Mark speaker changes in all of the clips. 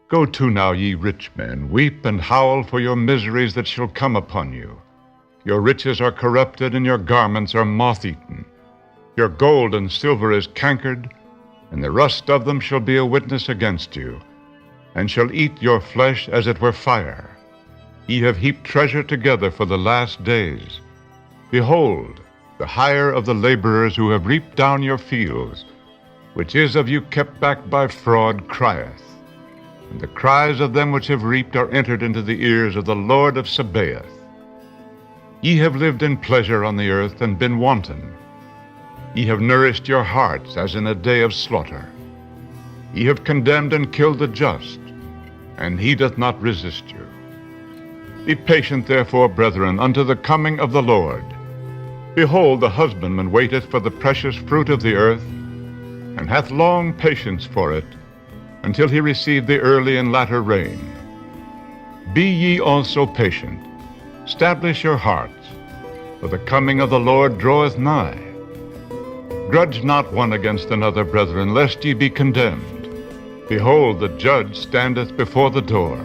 Speaker 1: Go to now, ye rich men, weep and howl for your miseries that shall come upon you. Your riches are corrupted, and your garments are moth-eaten. Your gold and silver is cankered, and the rust of them shall be a witness against you, and shall eat your flesh as it were fire. Ye have heaped treasure together for the last days. Behold, the hire of the laborers who have reaped down your fields, which is of you kept back by fraud, crieth. And the cries of them which have reaped are entered into the ears of the Lord of Sabaoth. Ye have lived in pleasure on the earth, and been wanton. Ye have nourished your hearts as in a day of slaughter. Ye have condemned and killed the just, and he doth not resist you. Be patient therefore, brethren, unto the coming of the Lord. Behold, the husbandman waiteth for the precious fruit of the earth, and hath long patience for it, until he receive the early and latter rain. Be ye also patient, establish your hearts, for the coming of the Lord draweth nigh. Grudge not one against another, brethren, lest ye be condemned. Behold, the judge standeth before the door.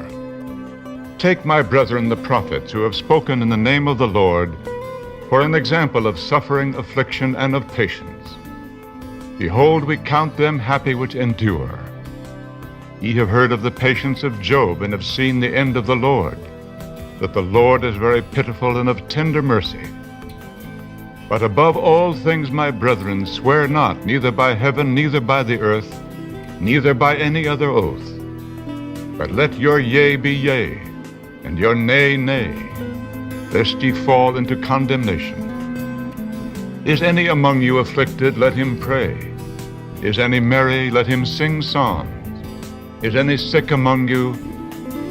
Speaker 1: Take, my brethren, the prophets, who have spoken in the name of the Lord, for an example of suffering, affliction, and of patience. Behold, we count them happy which endure. Ye have heard of the patience of Job, and have seen the end of the Lord, that the Lord is very pitiful and of tender mercy. But above all things, my brethren, swear not, neither by heaven, neither by the earth, neither by any other oath. But let your yea be yea, and your nay, nay, lest ye fall into condemnation. Is any among you afflicted? Let him pray. Is any merry? Let him sing psalms. Is any sick among you?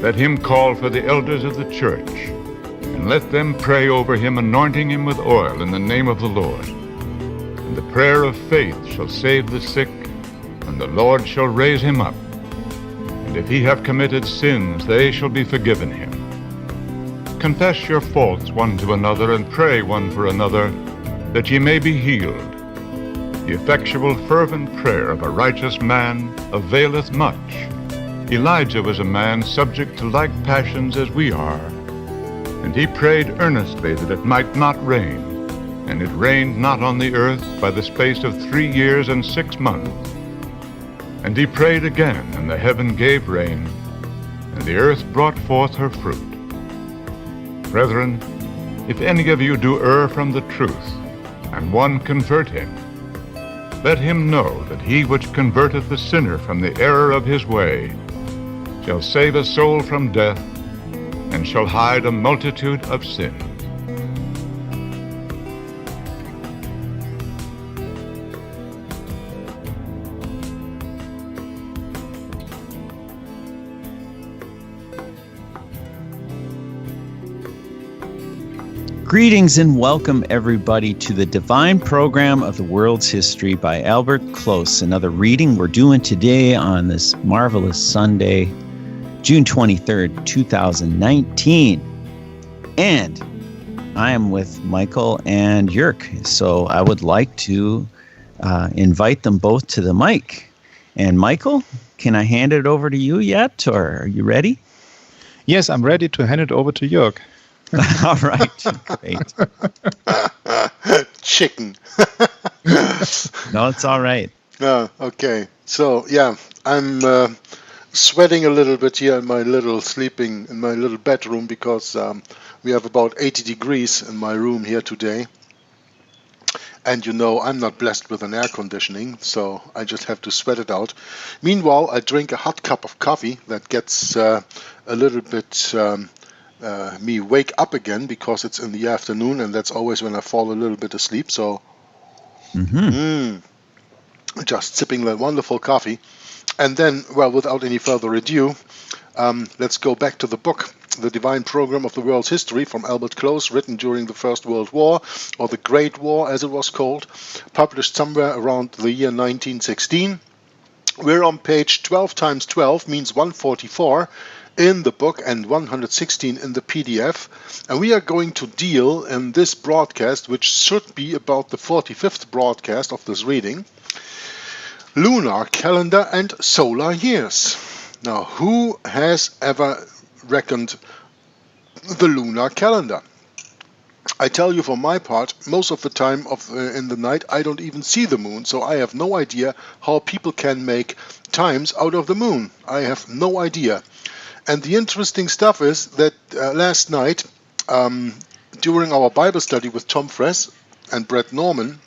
Speaker 1: Let him call for the elders of the church, and let them pray over him, anointing him with oil in the name of the Lord. And the prayer of faith shall save the sick, and the Lord shall raise him up. And if he have committed sins, they shall be forgiven him. Confess your faults one to another, and pray one for another, that ye may be healed. The effectual fervent prayer of a righteous man availeth much. Elijah was a man subject to like passions as we are, and he prayed earnestly that it might not rain, and it rained not on the earth by the space of 3 years and 6 months. And he prayed again, and the heaven gave rain, and the earth brought forth her fruit. Brethren, if any of you do err from the truth, and one convert him, let him know that he which converteth the sinner from the error of his way shall save a soul from death, and shall hide a multitude of sins.
Speaker 2: Greetings and welcome everybody to the Divine Program of the World's History by Albert Close. Another reading we're doing today on this marvelous Sunday, June 23rd, 2019. And I am with Michael and Jörg. So I would like to invite them both to the mic. And Michael, can I hand it over to you yet, or are you ready?
Speaker 3: Yes, I'm ready to hand it over to Jörg.
Speaker 2: All right, great.
Speaker 4: Chicken.
Speaker 2: No, it's all right.
Speaker 4: Okay. So, yeah, I'm sweating a little bit here in my little bedroom because we have about 80 degrees in my room here today. And you know, I'm not blessed with an air conditioning, so I just have to sweat it out. Meanwhile, I drink a hot cup of coffee that gets a little bit me wake up again because it's in the afternoon, and that's always when I fall a little bit asleep. So just sipping that wonderful coffee. And then, well, without any further ado, let's go back to the book, The Divine Program of the World's History, from Albert Close, written during the First World War, or the Great War as it was called, published somewhere around the year 1916. We're on page 12 times 12, means 144, in the book and 116 in the PDF, and we are going to deal in this broadcast, which should be about the 45th broadcast of this reading, lunar calendar and solar years. Now, who has ever reckoned the lunar calendar? I tell you for my part, most of the time in the night I don't even see the moon, so I have no idea how people can make times out of the moon. I have no idea. And the interesting stuff is that last night, during our Bible study with Tom Fress and Bret Norman,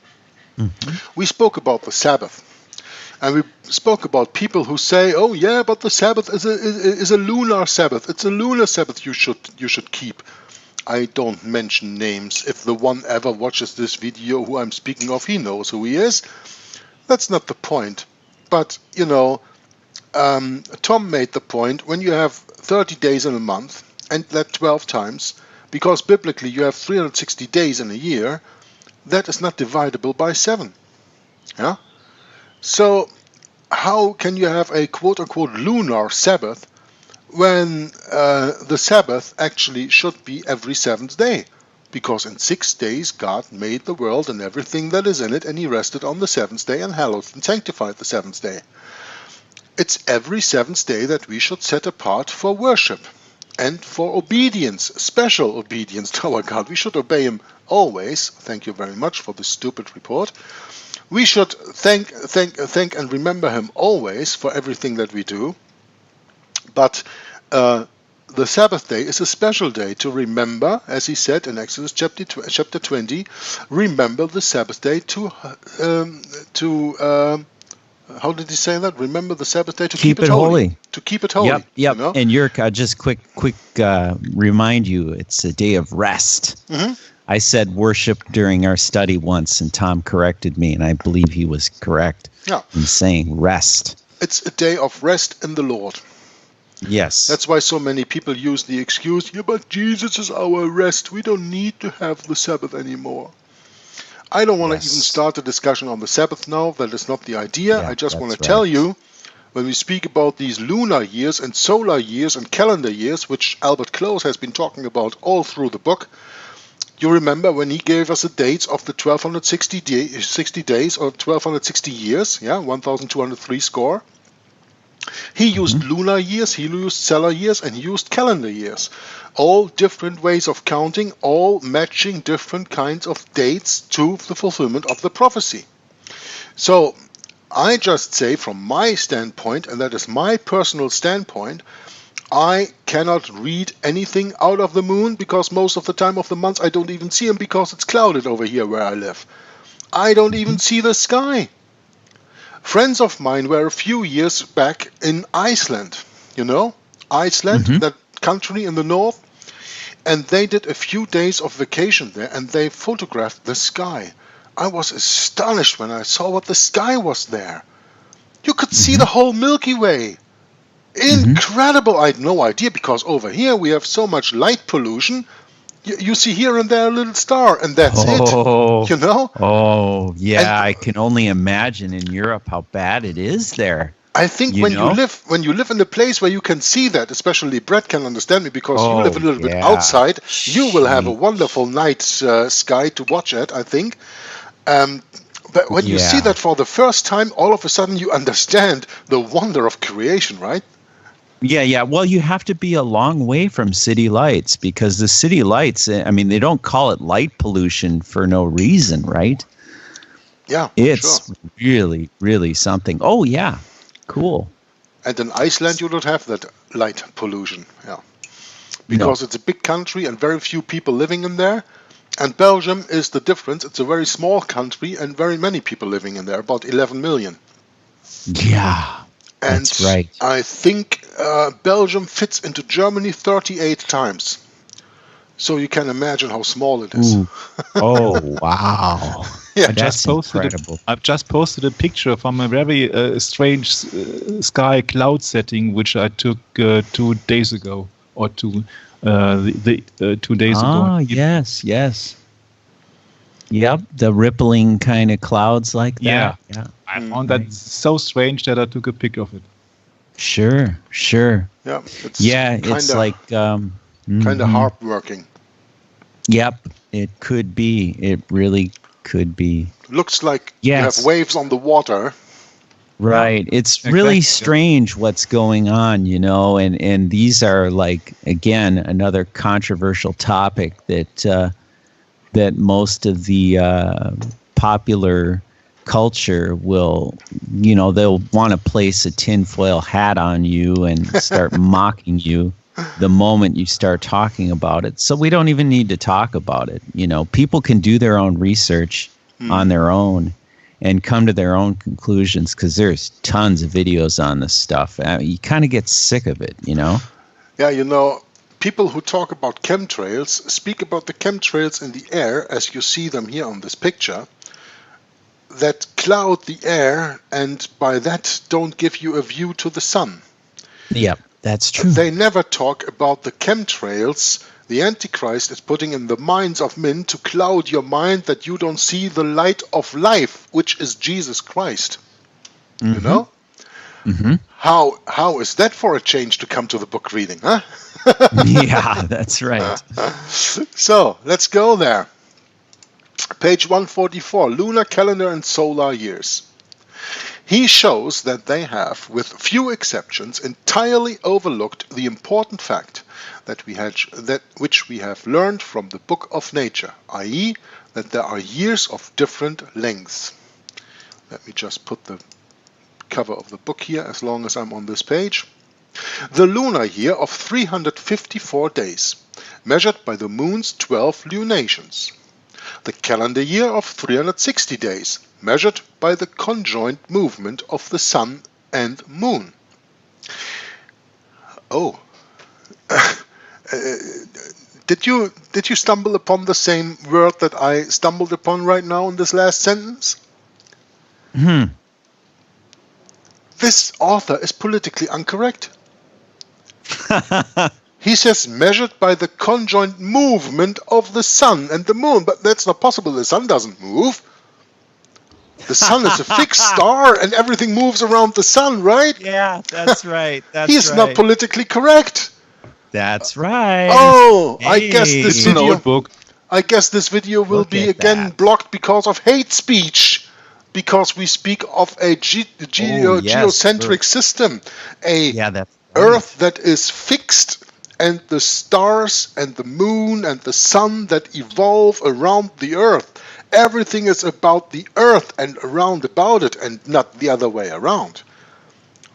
Speaker 4: we spoke about the Sabbath. And we spoke about people who say, "Oh yeah, but the Sabbath is a lunar Sabbath. It's a lunar Sabbath you should keep." I don't mention names. If the one ever watches this video who I'm speaking of, he knows who he is. That's not the point. But, Tom made the point, when you have 30 days in a month, and that 12 times, because biblically you have 360 days in a year, that is not divisible by 7. Yeah? So, how can you have a quote-unquote lunar Sabbath when the Sabbath actually should be every 7th day? Because in 6 days God made the world and everything that is in it, and he rested on the 7th day and hallowed and sanctified the 7th day. It's every 7th day that we should set apart for worship and for obedience, special obedience to our God. We should obey him always. Thank you very much for this stupid report. We should thank and remember him always for everything that we do. But the Sabbath day is a special day to remember, as he said in Exodus chapter 20, remember the Sabbath day to how did he say that? Remember the Sabbath day to keep it holy. To keep it holy.
Speaker 2: Yep. And Jörg, I'll just quick remind you, it's a day of rest. I said worship during our study once, and Tom corrected me, and I believe he was correct in saying rest.
Speaker 4: It's a day of rest in the Lord.
Speaker 2: Yes.
Speaker 4: That's why so many people use the excuse, yeah, but Jesus is our rest. We don't need to have the Sabbath anymore. I don't want to even start a discussion on the Sabbath now. That is not the idea. I just want to tell you, when we speak about these lunar years and solar years and calendar years, which Albert Close has been talking about all through the book, you remember when he gave us the dates of the 1260 days or 1260 years, 1203 score. He used lunar years, he used solar years, and he used calendar years. All different ways of counting, all matching different kinds of dates to the fulfillment of the prophecy. So I just say from my standpoint, and that is my personal standpoint, I cannot read anything out of the moon because most of the time of the month I don't even see him because it's clouded over here where I live. I don't even see the sky. Friends of mine were a few years back in Iceland, Iceland, that country in the north, and they did a few days of vacation there and they photographed the sky. I was astonished when I saw what the sky was there. You could see the whole Milky Way. Incredible. I had no idea because over here we have so much light pollution. You see here and there a little star, and that's it.
Speaker 2: Oh, yeah. I can only imagine in Europe how bad it is there.
Speaker 4: I think when you live in a place where you can see that, especially Bret can understand me because you live a little bit outside, you will have a wonderful night sky to watch at, I think. But when you see that for the first time, all of a sudden you understand the wonder of creation, right?
Speaker 2: Yeah. Well, you have to be a long way from city lights because the city lights, I mean, they don't call it light pollution for no reason, right?
Speaker 4: Yeah,
Speaker 2: it's really, really something. Oh, yeah. Cool.
Speaker 4: And in Iceland, you don't have that light pollution, because it's a big country and very few people living in there. And Belgium is the difference. It's a very small country and very many people living in there, about 11 million.
Speaker 2: Yeah.
Speaker 4: And
Speaker 2: that's right.
Speaker 4: I think Belgium fits into Germany 38 times. So you can imagine how small it is.
Speaker 2: Oh, wow.
Speaker 3: Yeah,
Speaker 2: I've
Speaker 3: just posted a picture from a very strange sky cloud setting, which I took 2 days ago, or 2 days ago.
Speaker 2: Oh, yes. Yep, the rippling kind of clouds like that.
Speaker 3: Yeah. I found that so strange that I took a pic of it.
Speaker 2: Sure.
Speaker 4: Yeah,
Speaker 2: it's like
Speaker 4: kind of hard-working.
Speaker 2: Yep, it could be. It really could be.
Speaker 4: Looks like you have waves on the water,
Speaker 2: Right. It's really strange what's going on, and these are like, again, another controversial topic that most of the popular culture will, they'll want to place a tinfoil hat on you and start mocking you the moment you start talking about it. So we don't even need to talk about it. People can do their own research on their own and come to their own conclusions, because there's tons of videos on this stuff. You kind of get sick of it,
Speaker 4: Yeah, people who talk about chemtrails speak about the chemtrails in the air, as you see them here on this picture, that cloud the air and by that don't give you a view to the sun.
Speaker 2: Yeah, that's true.
Speaker 4: They never talk about the chemtrails the Antichrist is putting in the minds of men to cloud your mind that you don't see the light of life, which is Jesus Christ. You know?
Speaker 2: Mm-hmm.
Speaker 4: How is that for a change to come to the book reading, huh?
Speaker 2: Yeah, that's right.
Speaker 4: So, let's go there. Page 144, Lunar Calendar and Solar Years. He shows that they have, with few exceptions, entirely overlooked the important fact which we have learned from the Book of Nature, i.e., that there are years of different lengths. Let me just put the cover of the book here as long as I'm on this page. The lunar year of 354 days, measured by the moon's 12 lunations. The calendar year of 360 days, measured by the conjoint movement of the sun and moon. Oh. Did you stumble upon the same word that I stumbled upon right now in this last sentence? This author is politically incorrect. He says measured by the conjoint movement of the sun and the moon, but that's not possible. The sun doesn't move. The sun is a fixed star and everything moves around the sun, right?
Speaker 2: Yeah, that's right.
Speaker 4: He's not politically correct.
Speaker 2: That's right.
Speaker 4: Oh,
Speaker 2: hey.
Speaker 4: I guess this video will be again blocked because of hate speech, because we speak of a geocentric system, Earth that is fixed, and the stars and the moon and the sun that evolve around the Earth. Everything is about the Earth and around about it, and not the other way around.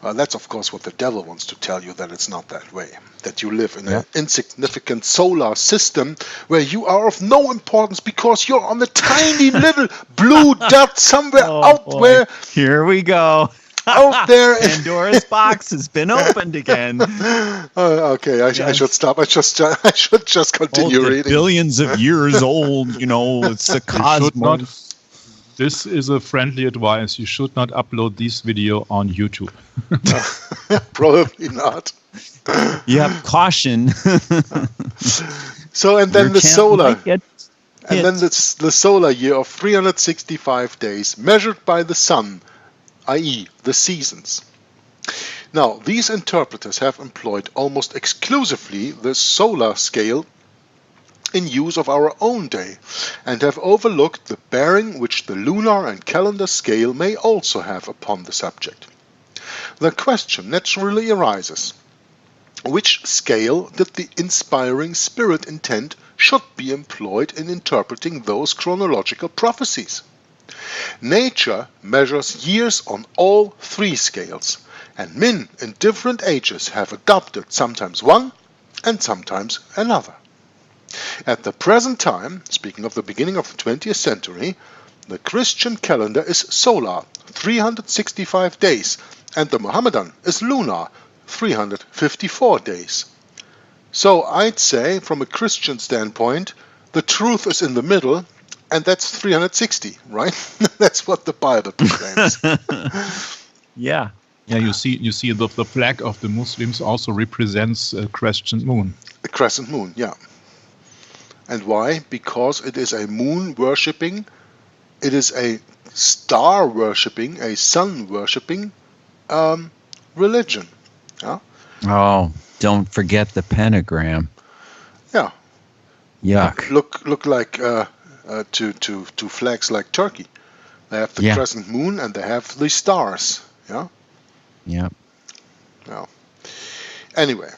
Speaker 4: That's, of course, what the devil wants to tell you, that it's not that way. That you live in an insignificant solar system where you are of no importance because you're on a tiny little blue dot somewhere there.
Speaker 2: Here we go.
Speaker 4: Out there.
Speaker 2: Pandora's box has been opened again.
Speaker 4: Okay, I should stop. I should just continue reading.
Speaker 2: Billions of years old, it's the cosmos.
Speaker 3: This is a friendly advice. You should not upload this video on YouTube.
Speaker 4: Probably not.
Speaker 2: Caution.
Speaker 4: So, and then the solar year of 365 days, measured by the sun, i.e., the seasons. Now, these interpreters have employed almost exclusively the solar scale in use of our own day, and have overlooked the bearing which the lunar and calendar scale may also have upon the subject. The question naturally arises: which scale did the inspiring spirit intend should be employed in interpreting those chronological prophecies? Nature measures years on all three scales, and men in different ages have adopted sometimes one and sometimes another. At the present time, speaking of the beginning of the 20th century, the Christian calendar is solar, 365 days, and the Mohammedan is lunar, 354 days. So I'd say, from a Christian standpoint, the truth is in the middle, and that's 360, right? That's what the Bible proclaims.
Speaker 3: Yeah, you see the flag of the Muslims also represents a crescent moon.
Speaker 4: A crescent moon, yeah. And why? Because it is a moon worshipping, it is a star worshipping, a sun worshipping religion. Yeah?
Speaker 2: Oh, don't forget the pentagram.
Speaker 4: Yeah.
Speaker 2: Yuck.
Speaker 4: Look like two flags like Turkey. They have the crescent moon and they have the stars. Yeah?
Speaker 2: Yeah.
Speaker 4: Yeah. Anyway,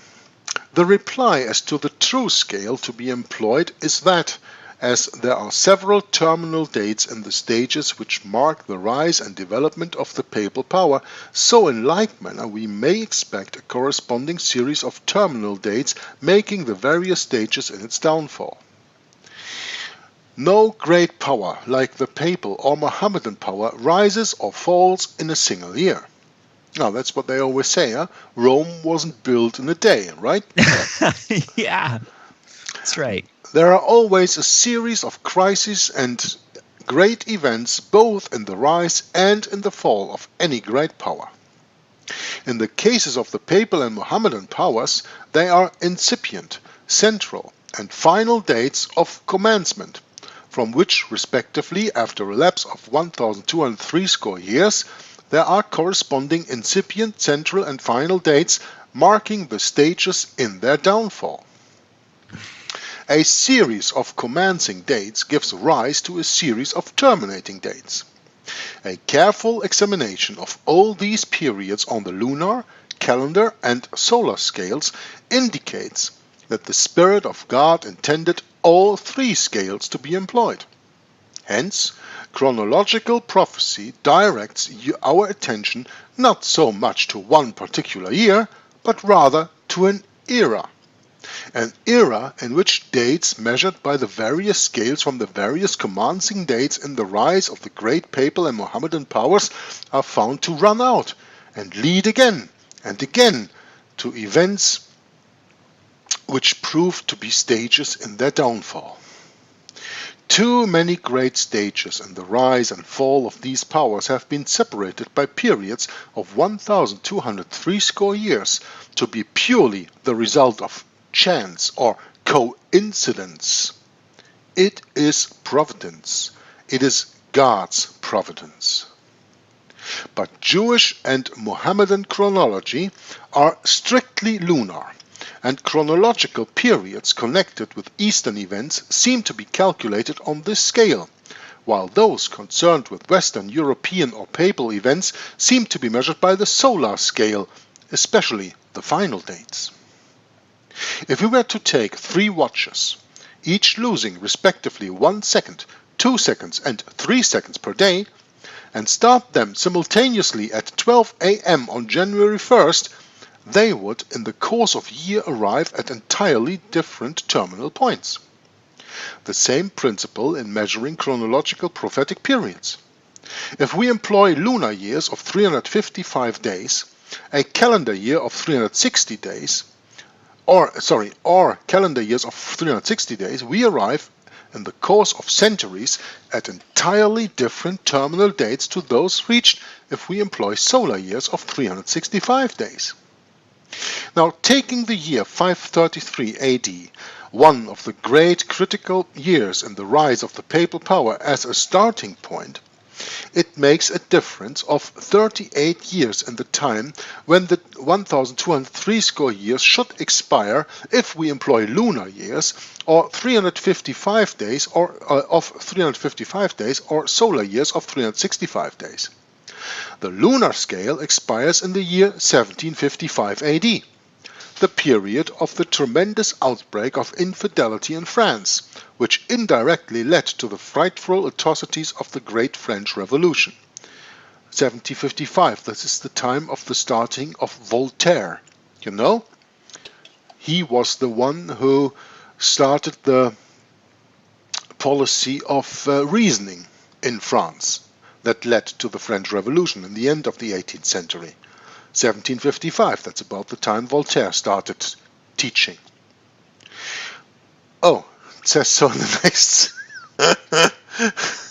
Speaker 4: the reply as to the true scale to be employed is that, as there are several terminal dates in the stages which mark the rise and development of the papal power, so in like manner we may expect a corresponding series of terminal dates making the various stages in its downfall. No great power like the papal or Mohammedan power rises or falls in a single year. Now, that's what they always say, huh? Rome wasn't built in a day, right?
Speaker 2: Yeah, that's right.
Speaker 4: There are always a series of crises and great events both in the rise and in the fall of any great power. In the cases of the papal and Mohammedan powers, they are incipient, central, and final dates of commencement, from which, respectively, after a lapse of 1,203 years, there are corresponding incipient, central, and final dates marking the stages in their downfall. A series of commencing dates gives rise to a series of terminating dates. A careful examination of all these periods on the lunar, calendar, and solar scales indicates that the Spirit of God intended all three scales to be employed. Hence, chronological prophecy directs our attention not so much to one particular year, but rather to an era in which dates measured by the various scales from the various commencing dates in the rise of the great papal and Mohammedan powers are found to run out and lead again and again to events which prove to be stages in their downfall. Too many great stages in the rise and fall of these powers have been separated by periods of 1,203 years to be purely the result of chance or coincidence. It is providence. It is God's providence. But Jewish and Mohammedan chronology are strictly lunar, and chronological periods connected with Eastern events seem to be calculated on this scale, while those concerned with Western European or papal events seem to be measured by the solar scale, especially the final dates. If we were to take 3 watches, each losing respectively 1 second, 2 seconds, and 3 seconds per day, and start them simultaneously at 12 a.m. on January 1st, they would, in the course of a year, arrive at entirely different terminal points. The same principle in measuring chronological prophetic periods. If we employ lunar years of 355 days, a calendar year of 360 days, or calendar years of 360 days, we arrive in the course of centuries at entirely different terminal dates to those reached if we employ solar years of 365 days. Now, taking the year 533 AD, one of the great critical years in the rise of the papal power, as a starting point, it makes a difference of 38 years in the time when the 1,203 years should expire if we employ lunar years, or 355 days of 355 days, or solar years of 365 days. The lunar scale expires in the year 1755 AD, the period of the tremendous outbreak of infidelity in France, which indirectly led to the frightful atrocities of the Great French Revolution. 1755, this is the time of the starting of Voltaire. You know, he was the one who started the policy of reasoning in France that led to the French Revolution in the end of the 18th century. 1755, that's about the time Voltaire started teaching. Oh, it says so in the next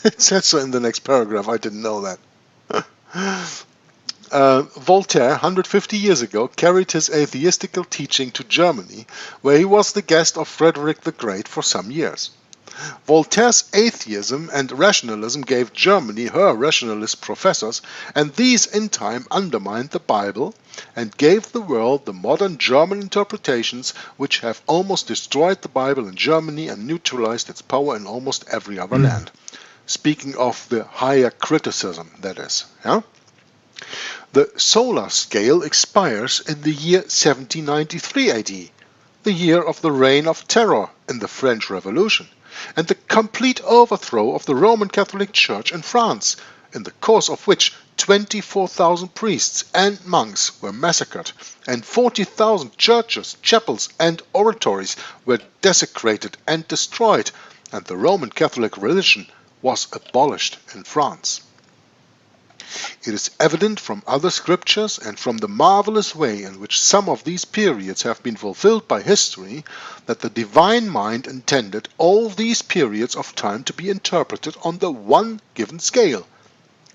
Speaker 4: it says so in the next paragraph. I didn't know that. Voltaire, 150 years ago, carried his atheistical teaching to Germany, where he was the guest of Frederick the Great for some years. Voltaire's atheism and rationalism gave Germany her rationalist professors, and these in time undermined the Bible and gave the world the modern German interpretations which have almost destroyed the Bible in Germany and neutralized its power in almost every other land. Speaking of the higher criticism, that is. Yeah? The solar scale expires in the year 1793 AD, the year of the Reign of Terror in the French Revolution, and the complete overthrow of the Roman Catholic Church in France, in the course of which 24,000 priests and monks were massacred, and 40,000 churches, chapels, and oratories were desecrated and destroyed, and the Roman Catholic religion was abolished in France. It is evident from other scriptures and from the marvelous way in which some of these periods have been fulfilled by history that the divine mind intended all these periods of time to be interpreted on the one given scale,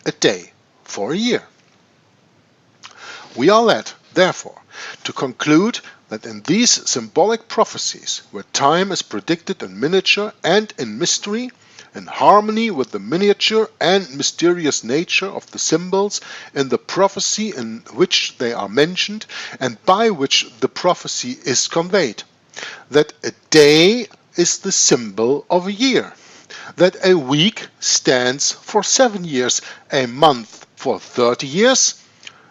Speaker 4: a day for a year. We are led, therefore, to conclude that in these symbolic prophecies, where time is predicted in miniature and in mystery, in harmony with the miniature and mysterious nature of the symbols in the prophecy in which they are mentioned and by which the prophecy is conveyed, that a day is the symbol of a year, that a week stands for 7 years, a month for 30 years,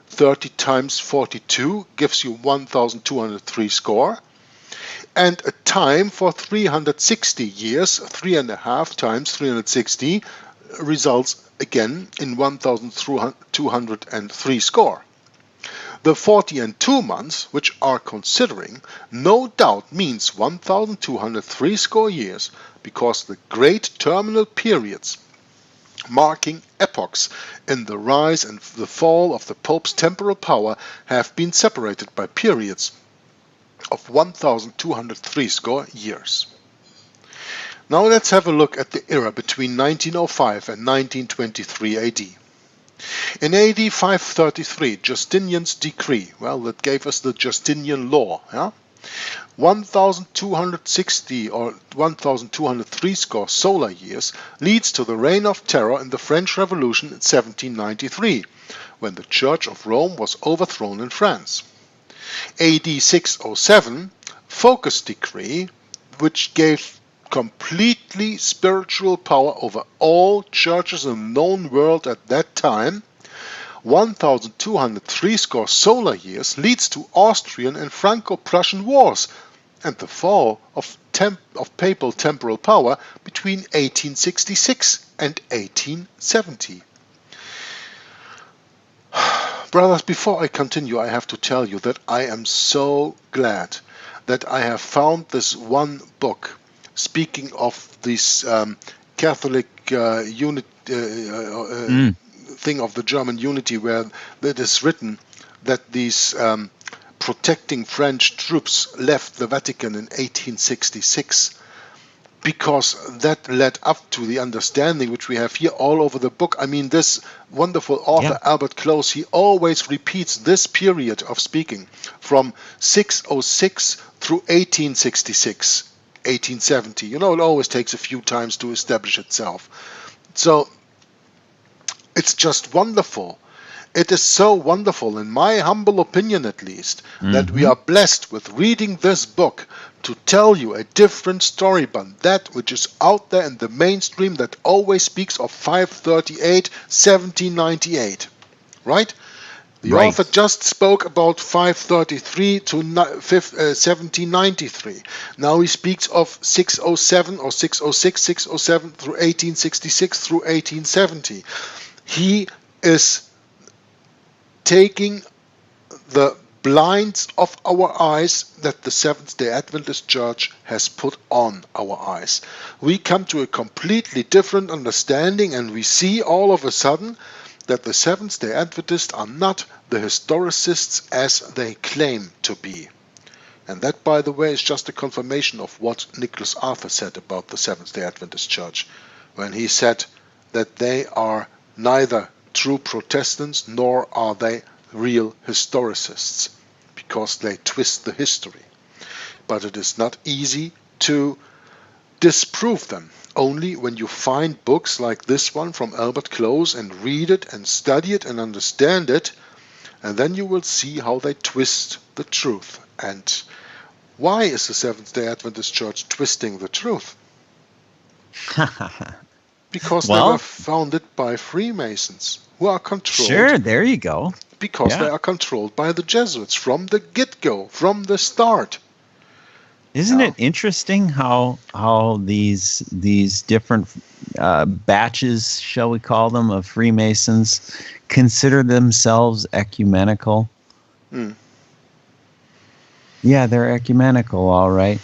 Speaker 4: 30 times 42 gives you 1,203 score, and a time for 360 years, 3.5 times 360, results again in 1,203 score. The 40 and 2 months, which are considering, no doubt means 1,203 score years, because the great terminal periods, marking epochs in the rise and the fall of the Pope's temporal power, have been separated by periods of 1,203 score years. Now let's have a look at the era between 1905 and 1923 AD. In AD 533, Justinian's decree, well, that gave us the Justinian law, 1,260 or 1,203 score solar years leads to the Reign of Terror in the French Revolution in 1793, when the Church of Rome was overthrown in France. AD 607, Focus decree, which gave completely spiritual power over all churches in the known world at that time, 1,203 score solar years leads to Austrian and Franco-Prussian wars and the fall of papal temporal power between 1866 and 1870. Brothers, before I continue, I have to tell you that I am so glad that I have found this one book speaking of this Catholic unit thing of the German unity, where it is written that these protecting French troops left the Vatican in 1866. Because that led up to the understanding which we have here all over the book. I mean, this wonderful author, Albert Close, he always repeats this period of speaking from 606 through 1866, 1870. You know, it always takes a few times to establish itself. So it's just wonderful. It is so wonderful, in my humble opinion at least, that we are blessed with reading this book to tell you a different story, but that which is out there in the mainstream that always speaks of 538, 1798, right? The author just spoke about 533 to 1793. Now he speaks of 607 or 606, 607 through 1866 through 1870. He is taking the blinds of our eyes that the Seventh-day Adventist Church has put on our eyes. We come to a completely different understanding, and we see all of a sudden that the Seventh-day Adventists are not the historicists as they claim to be. And that, by the way, is just a confirmation of what Nicholas Arthur said about the Seventh-day Adventist Church, when he said that they are neither true Protestants nor are they real historicists, because they twist the history. But it is not easy to disprove them. Only when you find books like this one from Albert Close and read it and study it and understand it, and then you will see how they twist the truth. And why is the Seventh-day Adventist Church twisting the truth? Because they were founded by Freemasons. who are controlled.
Speaker 2: Sure, there you go.
Speaker 4: Because
Speaker 2: Yeah.
Speaker 4: they are controlled by the Jesuits from the get-go, from the start.
Speaker 2: Isn't
Speaker 4: Yeah.
Speaker 2: it interesting how these different batches, shall we call them, of Freemasons consider themselves ecumenical?
Speaker 4: Hmm.
Speaker 2: Yeah, they're ecumenical, all right.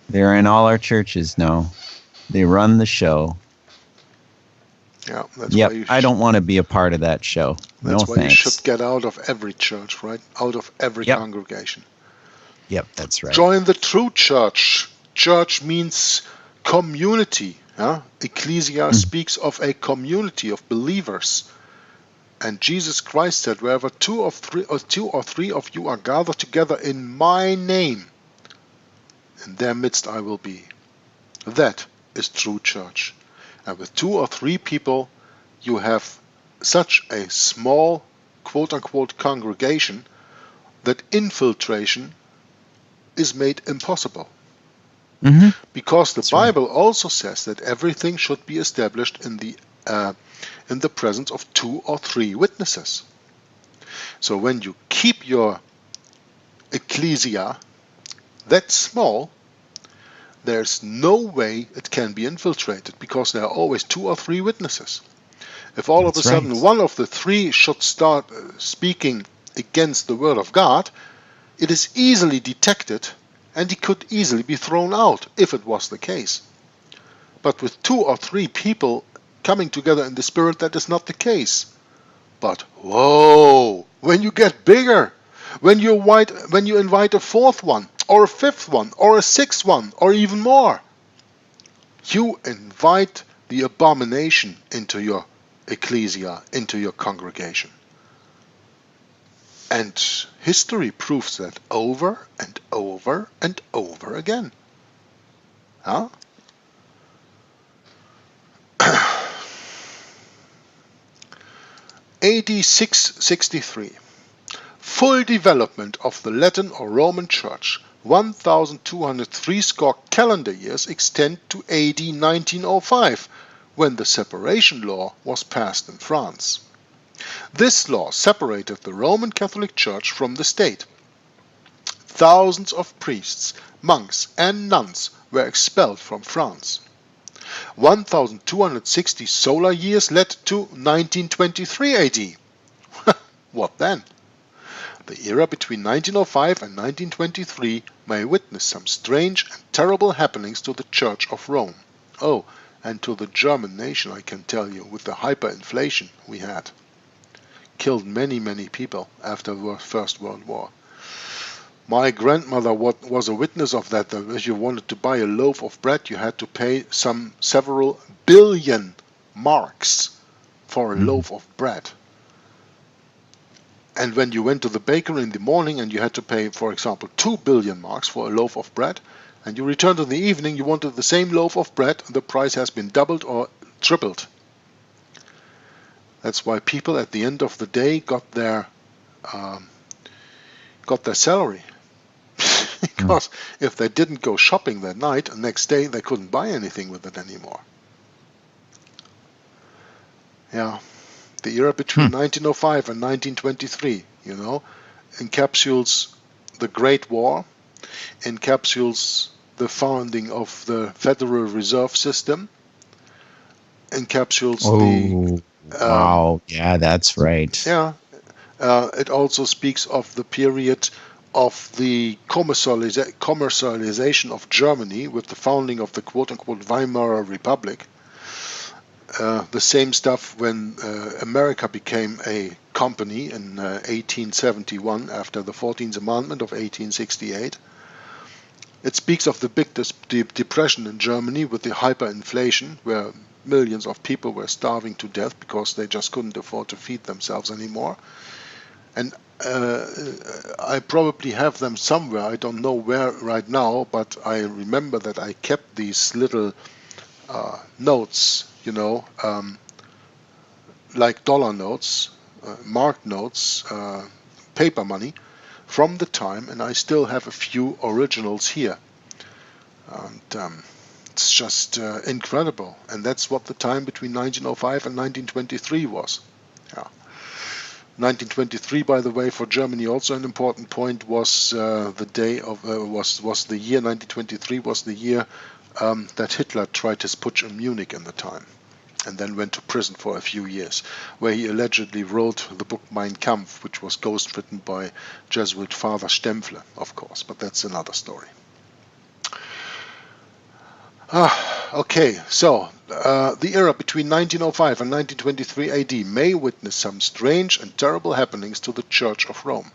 Speaker 2: They're in all our churches now. They run the show.
Speaker 4: Yeah, that's
Speaker 2: Yep,
Speaker 4: why you
Speaker 2: I don't want to be a part of that show.
Speaker 4: That's
Speaker 2: No
Speaker 4: why
Speaker 2: thanks.
Speaker 4: you should get out of every church, right? Out of every
Speaker 2: Yep.
Speaker 4: congregation.
Speaker 2: Yep, that's right.
Speaker 4: Join the true church. Church means community. Yeah? Ecclesia speaks of a community of believers. And Jesus Christ said, wherever two or three of you are gathered together in my name, in their midst I will be. That is true church. And with 2 or 3 people, you have such a small, quote-unquote, congregation that infiltration is made impossible.
Speaker 2: Mm-hmm.
Speaker 4: Because the
Speaker 2: That's right.
Speaker 4: Bible also says that everything should be established in the presence of 2 or 3 witnesses. So when you keep your ecclesia that small, there's no way it can be infiltrated, because there are always 2 or 3 witnesses. If all of a
Speaker 2: That's
Speaker 4: sudden
Speaker 2: right.
Speaker 4: one of the 3 should start speaking against the word of God, it is easily detected, and he could easily be thrown out if it was the case. But with 2 or 3 people coming together in the Spirit, that is not the case. But whoa, when you get bigger, when you invite a 4th one, or a 5th one, or a 6th one, or even more, you invite the abomination into your ecclesia, into your congregation. And history proves that over and over and over again. Huh? AD 663. Full development of the Latin or Roman Church, 1203 score calendar years extend to AD 1905, when the separation law was passed in France. This law separated the Roman Catholic Church from the state. Thousands of priests, monks, and nuns were expelled from France. 1260 solar years led to 1923 AD. What then? The era between 1905 and 1923 may witness some strange and terrible happenings to the Church of Rome. Oh, and to the German nation, I can tell you, with the hyperinflation we had. Killed many, many people after the First World War. My grandmother was a witness of that. If you wanted to buy a loaf of bread, you had to pay several billion marks for a loaf of bread. And when you went to the bakery in the morning and you had to pay, for example, 2 billion marks for a loaf of bread, and you returned in the evening, you wanted the same loaf of bread, the price has been doubled or tripled. That's why people at the end of the day got their salary. Because if they didn't go shopping that night, the next day they couldn't buy anything with it anymore. Yeah. The era between 1905 and 1923, encapsulates the Great War, encapsulates the founding of the Federal Reserve System, encapsulates
Speaker 2: wow. Yeah, that's right.
Speaker 4: Yeah. It also speaks of the period of the commercialization of Germany with the founding of the quote-unquote Weimar Republic. The same stuff when America became a company in 1871 after the 14th Amendment of 1868. It speaks of the big depression in Germany with the hyperinflation, where millions of people were starving to death because they just couldn't afford to feed themselves anymore. And I probably have them somewhere, I don't know where right now, but I remember that I kept these little notes, like dollar notes, mark notes, paper money from the time, and I still have a few originals here. And It's just incredible. And that's what the time between 1905 and 1923 was. Yeah. 1923, by the way, for Germany also an important point was the year 1923 was the year that Hitler tried his putsch in Munich in the time, and then went to prison for a few years, where he allegedly wrote the book Mein Kampf, which was ghostwritten by Jesuit Father Stempfle, of course, but that's another story. Okay, so the era between 1905 and 1923 AD may witness some strange and terrible happenings to the Church of Rome.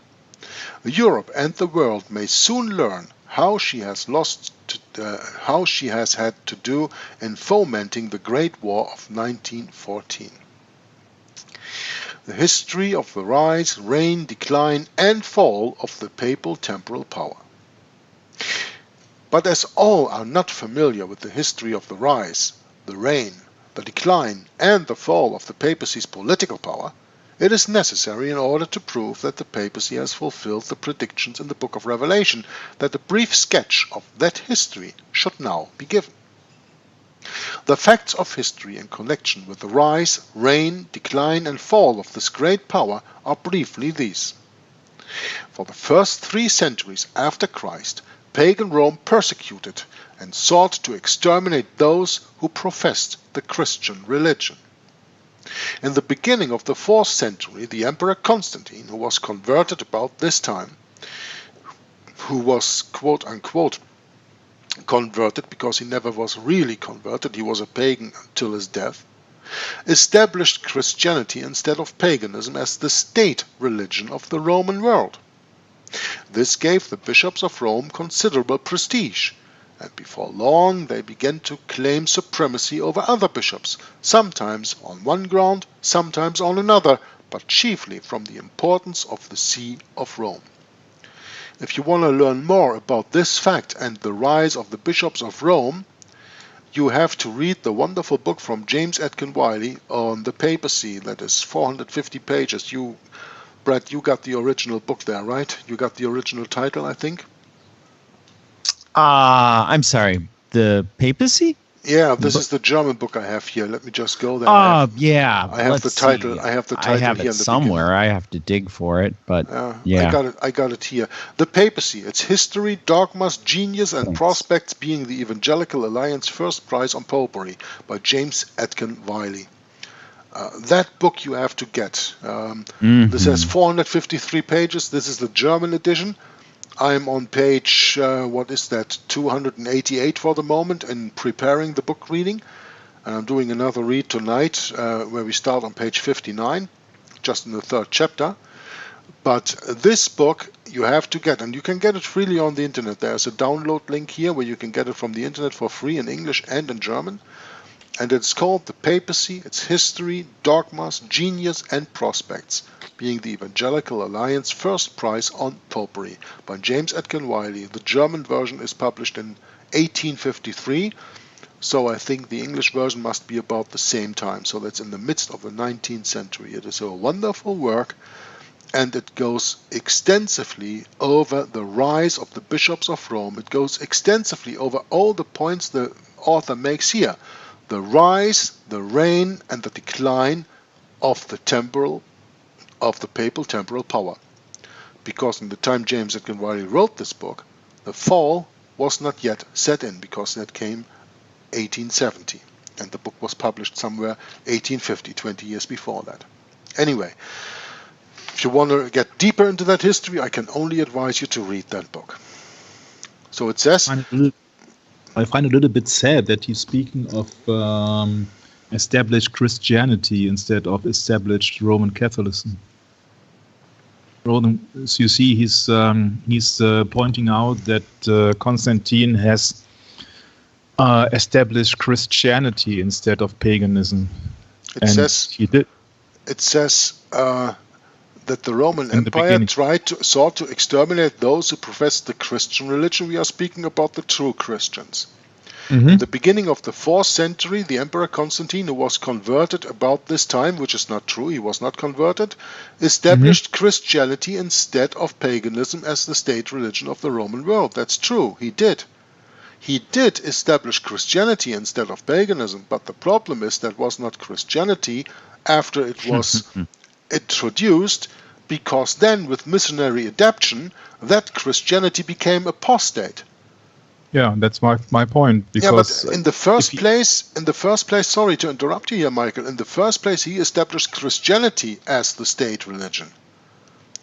Speaker 4: Europe and the world may soon learn how she has had to do in fomenting the Great War of 1914. The history of the rise, reign, decline, and fall of the papal temporal power. But as all are not familiar with the history of the rise, the reign, the decline, and the fall of the papacy's political power, it is necessary in order to prove that the papacy has fulfilled the predictions in the book of Revelation that a brief sketch of that history should now be given. The facts of history in connection with the rise, reign, decline, and fall of this great power are briefly these. For the first 3 centuries after Christ, pagan Rome persecuted and sought to exterminate those who professed the Christian religion. In the beginning of the 4th century, the Emperor Constantine, who was converted about this time, who was quote-unquote converted because he never was really converted, he was a pagan until his death, established Christianity instead of paganism as the state religion of the Roman world. This gave the bishops of Rome considerable prestige, and before long they began to claim supremacy over other bishops, sometimes on one ground, sometimes on another, but chiefly from the importance of the See of Rome. If you want to learn more about this fact and the rise of the bishops of Rome, you have to read the wonderful book from James Atkin Wiley on the papacy, that is 450 pages. Bret, you got the original book there, right? You got the original title, I think?
Speaker 2: I'm sorry, the papacy?
Speaker 4: Yeah, this is the German book I have here. Let me just go there.
Speaker 2: Yeah.
Speaker 4: I have the title.
Speaker 2: See.
Speaker 4: I have the title.
Speaker 2: I have
Speaker 4: here
Speaker 2: it somewhere.
Speaker 4: beginning.
Speaker 2: I have to dig for it, but yeah.
Speaker 4: I got it here. The papacy, its history, dogmas, genius, and prospects being the Evangelical Alliance First Prize on Popery by James Atkin Wiley. That book you have to get. This has 453 pages. This is the German edition. I'm on page, 288 for the moment and preparing the book reading. And I'm doing another read tonight where we start on page 59, just in the 3rd chapter. But this book you have to get, and you can get it freely on the internet. There's a download link here where you can get it from the internet for free in English and in German. And it's called The Papacy, Its History, Dogmas, Genius, and Prospects, being the Evangelical Alliance First Prize on Popery by James Atkin Wiley. The German version is published in 1853, so I think the English version must be about the same time. So that's in the midst of the 19th century. It is a wonderful work, and it goes extensively over the rise of the bishops of Rome. It goes extensively over all the points the author makes here. The rise, the reign, and the decline of the papal temporal power. Because in the time James Atkin Wiley wrote this book, the fall was not yet set in, because that came 1870, and the book was published somewhere 1850, 20 years before that. Anyway, if you want to get deeper into that history, I can only advise you to read that book. So it says...
Speaker 3: I find it a little bit sad that he's speaking of established Christianity instead of established Roman Catholicism. As you see, he's pointing out that Constantine has established Christianity instead of paganism.
Speaker 4: It says that the Roman Empire sought to exterminate those who professed the Christian religion. We are speaking about the true Christians. In the beginning of the 4th century, the Emperor Constantine, who was converted about this time, which is not true, he was not converted, established Christianity instead of paganism as the state religion of the Roman world. That's true, he did. He did establish Christianity instead of paganism, but the problem is that was not Christianity after it was introduced, because then with missionary adaptation, that Christianity became apostate.
Speaker 3: Yeah, that's my point. Because
Speaker 4: yeah, but in the first place, sorry to interrupt you here, Michael. In the first place, he established Christianity as the state religion.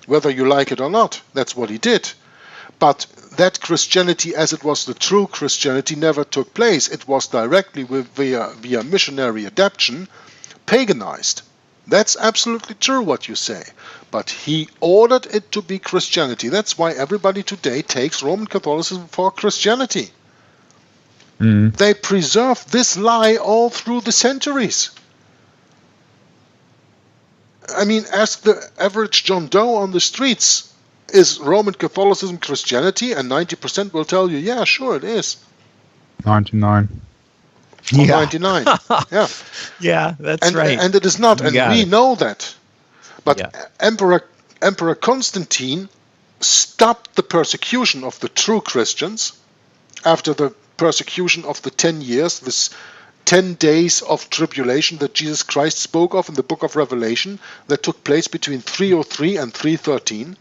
Speaker 4: Whether you like it or not, that's what he did. But that Christianity, as it was the true Christianity, never took place. It was directly via missionary adaptation paganized. That's absolutely true what you say. But he ordered it to be Christianity. That's why everybody today takes Roman Catholicism for Christianity. They preserved this lie all through the centuries. I mean, ask the average John Doe on the streets, is Roman Catholicism Christianity? And 90% will tell you, yeah, sure it is.
Speaker 3: 99.
Speaker 4: Or 99. Yeah.
Speaker 2: Yeah, that's right.
Speaker 4: And it is not, and we know that. But Emperor Constantine stopped the persecution of the true Christians after the persecution of the 10 years, this 10 days of tribulation that Jesus Christ spoke of in the book of Revelation that took place between 303 and 313.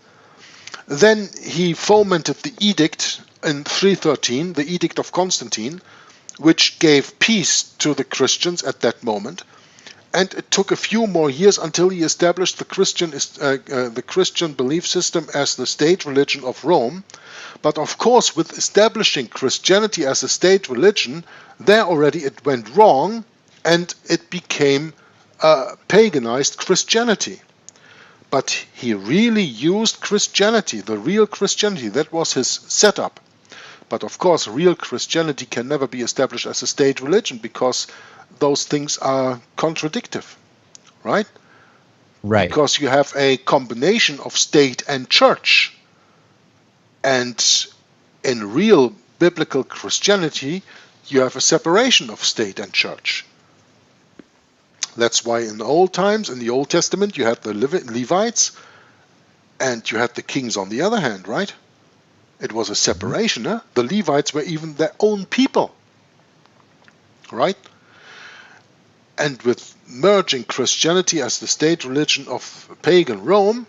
Speaker 4: Then he fomented the edict in 313, the Edict of Constantine, which gave peace to the Christians at that moment. And it took a few more years until he established the Christian belief system as the state religion of Rome. But of course, with establishing Christianity as a state religion, there already it went wrong, and it became paganized Christianity. But he really used Christianity, the real Christianity. That was his setup. But of course, real Christianity can never be established as a state religion, because those things are contradictive, right?
Speaker 2: Right.
Speaker 4: Because you have a combination of state and church. And in real biblical Christianity, you have a separation of state and church. That's why in the old times, in the Old Testament, you had the Levites and you had the kings on the other hand, right? It was a separation. Huh? The Levites were even their own people, right? And with merging Christianity as the state religion of pagan Rome,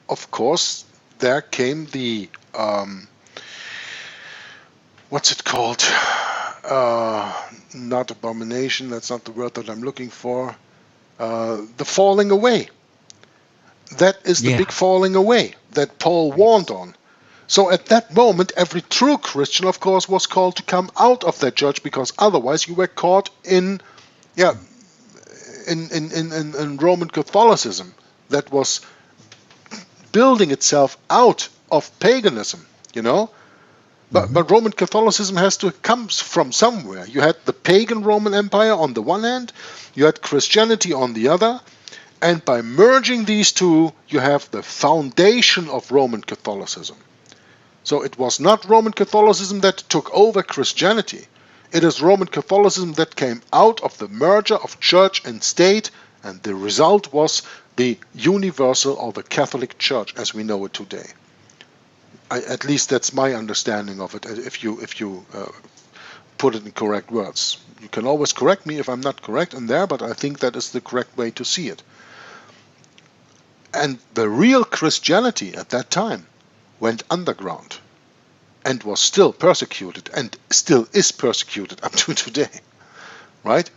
Speaker 4: of course, there came the, what's it called? Not abomination, that's not the word that I'm looking for. The falling away. That is the big falling away that Paul warned on. So at that moment, every true Christian, of course, was called to come out of that church, because otherwise you were caught in Roman Catholicism that was building itself out of paganism, you know. But Roman Catholicism has to come from somewhere. You had the pagan Roman Empire on the one hand, you had Christianity on the other, and by merging these two, you have the foundation of Roman Catholicism. So it was not Roman Catholicism that took over Christianity. It is Roman Catholicism that came out of the merger of church and state, and the result was the universal or the Catholic Church as we know it today. At least that's my understanding of it, if you put it in correct words. You can always correct me if I'm not correct in there, but I think that is the correct way to see it. And the real Christianity at that time went underground and was still persecuted, and still is persecuted up to today, right?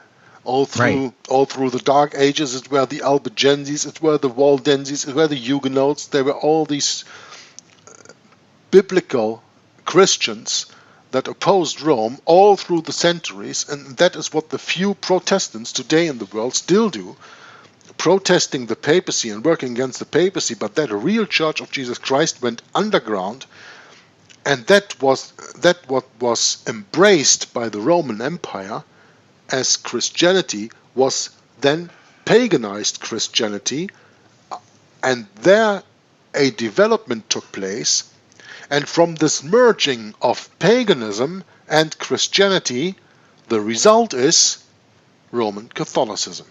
Speaker 4: All through the Dark Ages, it were the Albigenses, it were the Waldenses, it were the Huguenots. There were all these biblical Christians that opposed Rome all through the centuries, and that is what the few Protestants today in the world still do, protesting the papacy and working against the papacy. But that real Church of Jesus Christ went underground, and that what was embraced by the Roman Empire as Christianity was then paganized Christianity, and there a development took place. And from this merging of paganism and Christianity, the result is Roman Catholicism.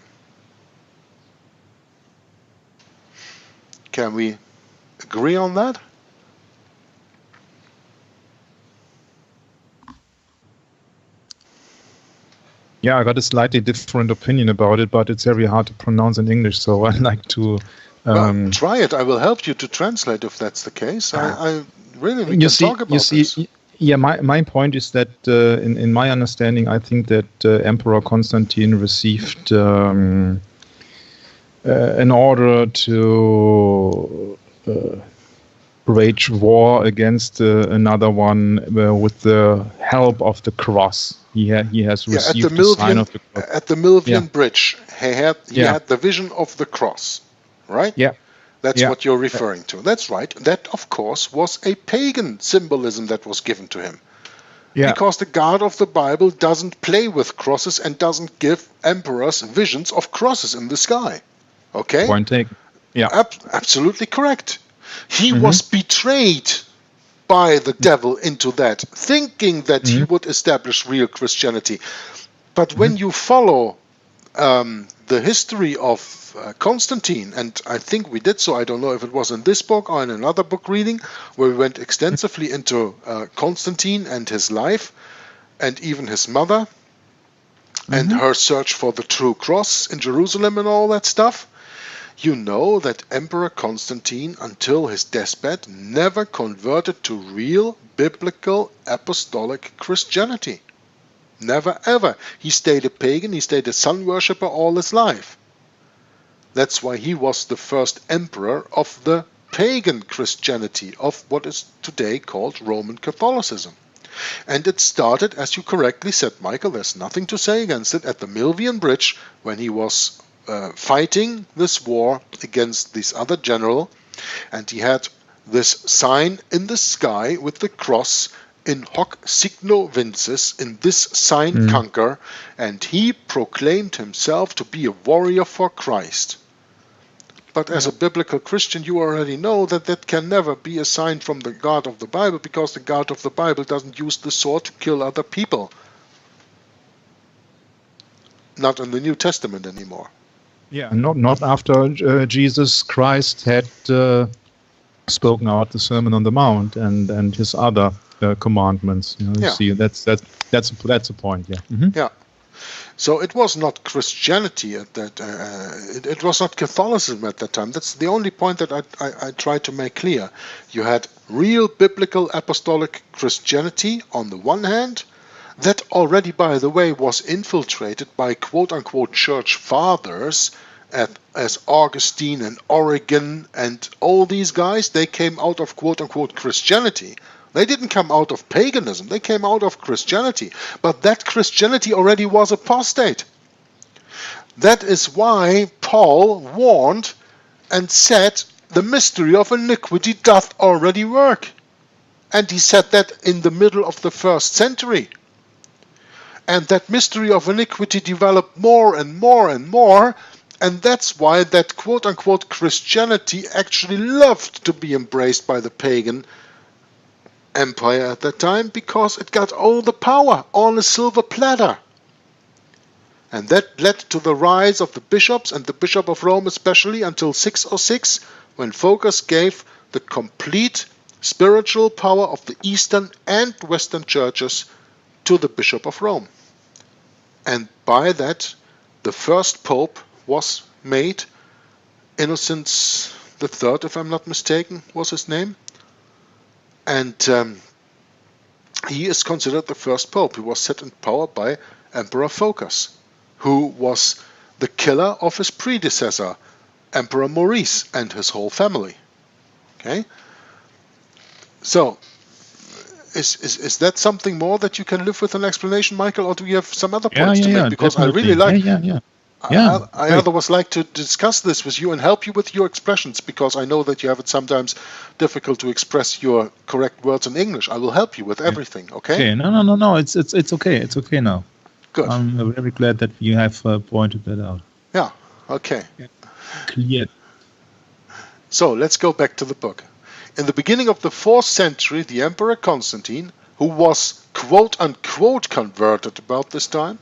Speaker 4: Can we agree on that?
Speaker 3: Yeah, I got a slightly different opinion about it, but it's very hard to pronounce in English, so I like to...
Speaker 4: well, try it. I will help you to translate if that's the case. I really, we can talk about this.
Speaker 3: Yeah, my point is that in my understanding, I think that Emperor Constantine received an order to wage war against another one with the help of the cross. He has received the sign of the cross.
Speaker 4: At the Milvian Bridge, he had the vision of the cross, right?
Speaker 3: Yeah.
Speaker 4: That's what you're referring to. That's right. That, of course, was a pagan symbolism that was given to him. Yeah. Because the God of the Bible doesn't play with crosses and doesn't give emperors visions of crosses in the sky. Okay?
Speaker 3: Point taken. Yeah.
Speaker 4: Absolutely correct. He was betrayed by the devil into that, thinking that he would establish real Christianity. But when you follow the history of Constantine, and I think we did so, I don't know if it was in this book or in another book reading, where we went extensively into Constantine and his life, and even his mother, and her search for the true cross in Jerusalem and all that stuff. You know that Emperor Constantine, until his deathbed, never converted to real biblical apostolic Christianity. Never ever. He stayed a pagan, he stayed a sun worshipper all his life. That's why he was the first emperor of the pagan Christianity, of what is today called Roman Catholicism. And it started, as you correctly said, Michael, there's nothing to say against it, at the Milvian Bridge, when he was fighting this war against this other general, and he had this sign in the sky with the cross, in hoc signo vinces, in this sign conquer, and he proclaimed himself to be a warrior for Christ. But as a biblical Christian, you already know that that can never be a sign from the God of the Bible, because the God of the Bible doesn't use the sword to kill other people. Not in the New Testament anymore.
Speaker 3: Yeah, not after Jesus Christ had spoken out the Sermon on the Mount and his other commandments. You see, that's a point. Yeah.
Speaker 4: Yeah. So it was not Christianity at that. It was not Catholicism at that time. That's the only point that I try to make clear. You had real biblical apostolic Christianity on the one hand, that already, by the way, was infiltrated by quote-unquote church fathers as Augustine and Origen and all these guys. They came out of quote-unquote Christianity. They didn't come out of paganism. They came out of Christianity. But that Christianity already was apostate. That is why Paul warned and said, the mystery of iniquity doth already work. And he said that in the middle of the 1st century. And that mystery of iniquity developed more and more and more, and that's why that quote-unquote Christianity actually loved to be embraced by the pagan empire at that time, because it got all the power on a silver platter. And that led to the rise of the bishops, and the Bishop of Rome especially, until 606, when Focus gave the complete spiritual power of the Eastern and Western churches to the Bishop of Rome. And by that, the first Pope was made. Innocent III, if I'm not mistaken, was his name. And he is considered the first Pope. He was set in power by Emperor Focus, who was the killer of his predecessor, Emperor Maurice, and his whole family. Okay? So, is that something more that you can live with an explanation, Michael, or do you have some other points to make? Because definitely. I really like... I otherwise like to discuss this with you and help you with your expressions, because I know that you have it sometimes difficult to express your correct words in English. I will help you with everything, okay?
Speaker 3: Okay, no, it's okay. It's okay now.
Speaker 4: Good.
Speaker 3: I'm very glad that you have pointed that out.
Speaker 4: Yeah, okay.
Speaker 3: Clear.
Speaker 4: So, let's go back to the book. In the beginning of the 4th century, the Emperor Constantine, who was quote-unquote converted about this time,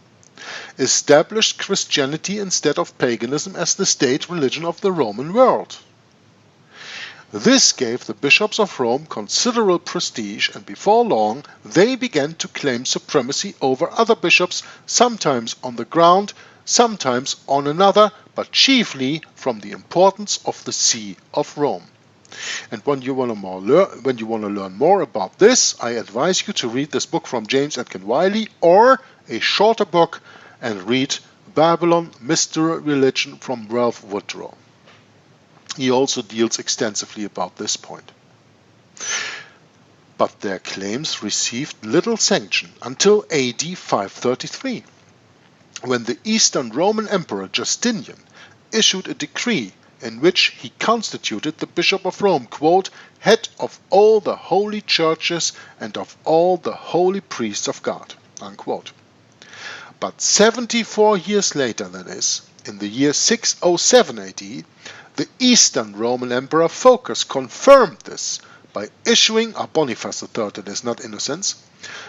Speaker 4: established Christianity instead of paganism as the state religion of the Roman world. This gave the bishops of Rome considerable prestige, and before long they began to claim supremacy over other bishops, sometimes on the ground, sometimes on another, but chiefly from the importance of the See of Rome. And when you want to learn more about this, I advise you to read this book from James Atkin Wiley, or a shorter book, and read Babylon, Mystery Religion from Ralph Woodrow. He also deals extensively about this point. But their claims received little sanction until AD 533, when the Eastern Roman Emperor Justinian issued a decree in which he constituted the Bishop of Rome, quote, head of all the holy churches and of all the holy priests of God, unquote. But 74 years later, that is, in the year 607 AD, the Eastern Roman Emperor Phocas confirmed this by issuing, Boniface III, it is not Innocence,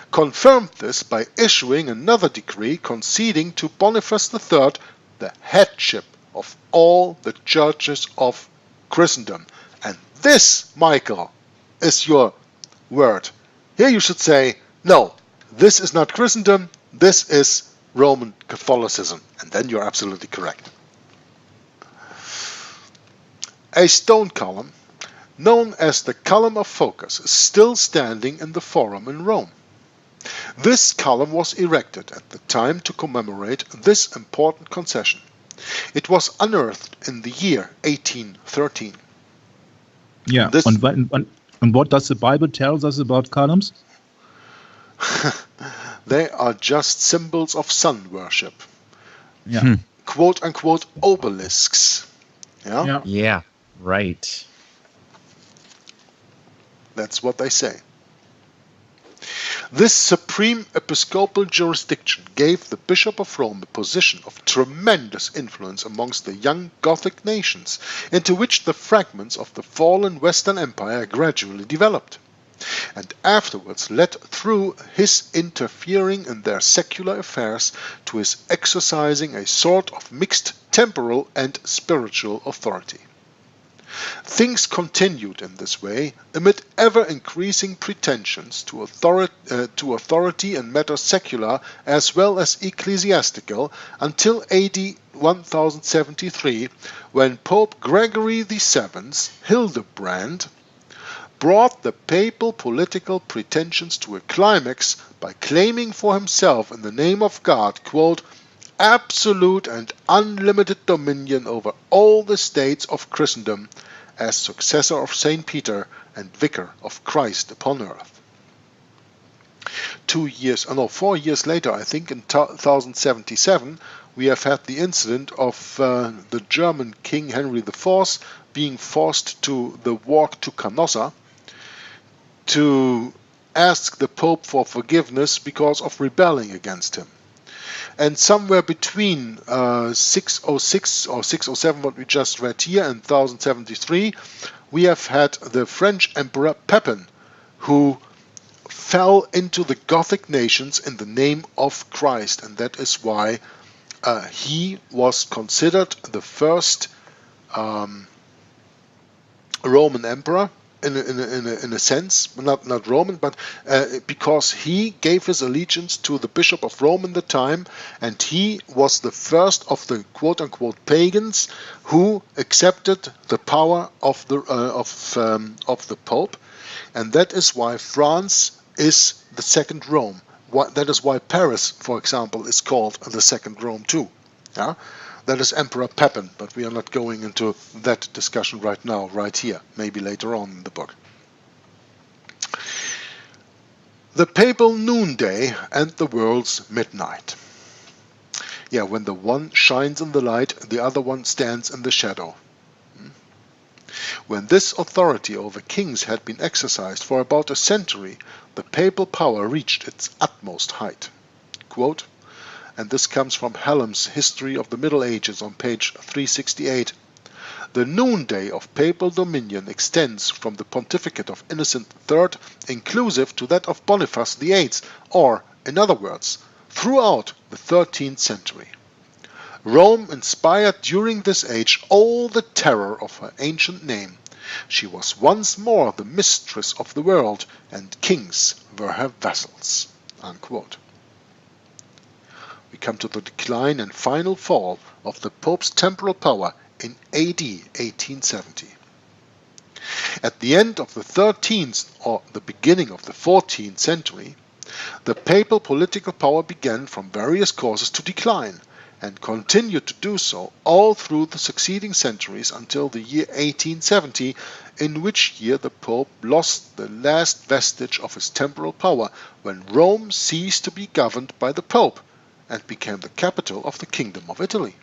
Speaker 4: confirmed this by issuing another decree conceding to Boniface III the headship of all the churches of Christendom. And this, Michael, is your word. Here you should say, no, this is not Christendom, this is Roman Catholicism. And then you're absolutely correct. A stone column, known as the Column of Phocas, is still standing in the Forum in Rome. This column was erected at the time to commemorate this important concession. It was unearthed in the year 1813.
Speaker 3: Yeah, and what does the Bible tell us about columns?
Speaker 4: They are just symbols of sun worship.
Speaker 3: Yeah.
Speaker 4: Quote-unquote obelisks. Yeah?
Speaker 2: Yeah, right.
Speaker 4: That's what they say. This supreme episcopal jurisdiction gave the Bishop of Rome a position of tremendous influence amongst the young Gothic nations, into which the fragments of the fallen Western Empire gradually developed, and afterwards led through his interfering in their secular affairs to his exercising a sort of mixed temporal and spiritual authority. Things continued in this way amid ever-increasing pretensions to authority in matters secular as well as ecclesiastical until AD 1073, when Pope Gregory VII, Hildebrand, brought the papal political pretensions to a climax by claiming for himself in the name of God, quote, absolute and unlimited dominion over all the states of Christendom as successor of St. Peter and vicar of Christ upon earth. 4 years later, I think in 1077, we have had the incident of the German King Henry IV being forced to the walk to Canossa to ask the Pope for forgiveness because of rebelling against him. And somewhere between 606 or 607, what we just read here, and 1073, we have had the French Emperor Pepin, who fell into the Gothic nations in the name of Christ, and that is why he was considered the first Roman emperor. In a sense, not Roman, but because he gave his allegiance to the Bishop of Rome in the time, and he was the first of the quote-unquote pagans who accepted the power of the Pope, and that is why France is the second Rome. That is why Paris, for example, is called the second Rome too. Yeah? That is Emperor Pepin, but we are not going into that discussion right now, right here, maybe later on in the book. The papal noonday and the world's midnight. Yeah, when the one shines in the light, the other one stands in the shadow. When this authority over kings had been exercised for about a century, the papal power reached its utmost height. Quote, and this comes from Hallam's History of the Middle Ages on page 368. The noonday of papal dominion extends from the pontificate of Innocent III inclusive to that of Boniface VIII, or, in other words, throughout the 13th century. Rome inspired during this age all the terror of her ancient name, She was once more the mistress of the world, and kings were her vassals." Unquote. We come to the decline and final fall of the Pope's temporal power in AD 1870. At the end of the 13th or the beginning of the 14th century, the papal political power began from various causes to decline, and continued to do so all through the succeeding centuries until the year 1870, in which year the Pope lost the last vestige of his temporal power when Rome ceased to be governed by the Pope and became the capital of the Kingdom of Italy.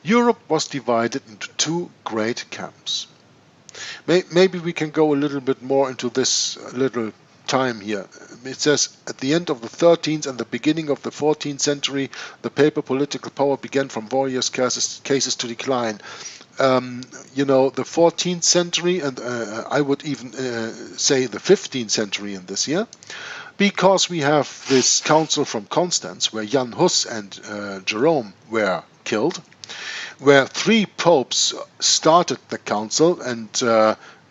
Speaker 4: Europe was divided into two great camps. Maybe we can go a little bit more into this little time here. It says, at the end of the 13th and the beginning of the 14th century, the papal political power began from various cases to decline. The 14th century, and I would even say the 15th century in this year, because we have this council from Constance, where Jan Hus and Jerome were killed, where 3 popes started the council, and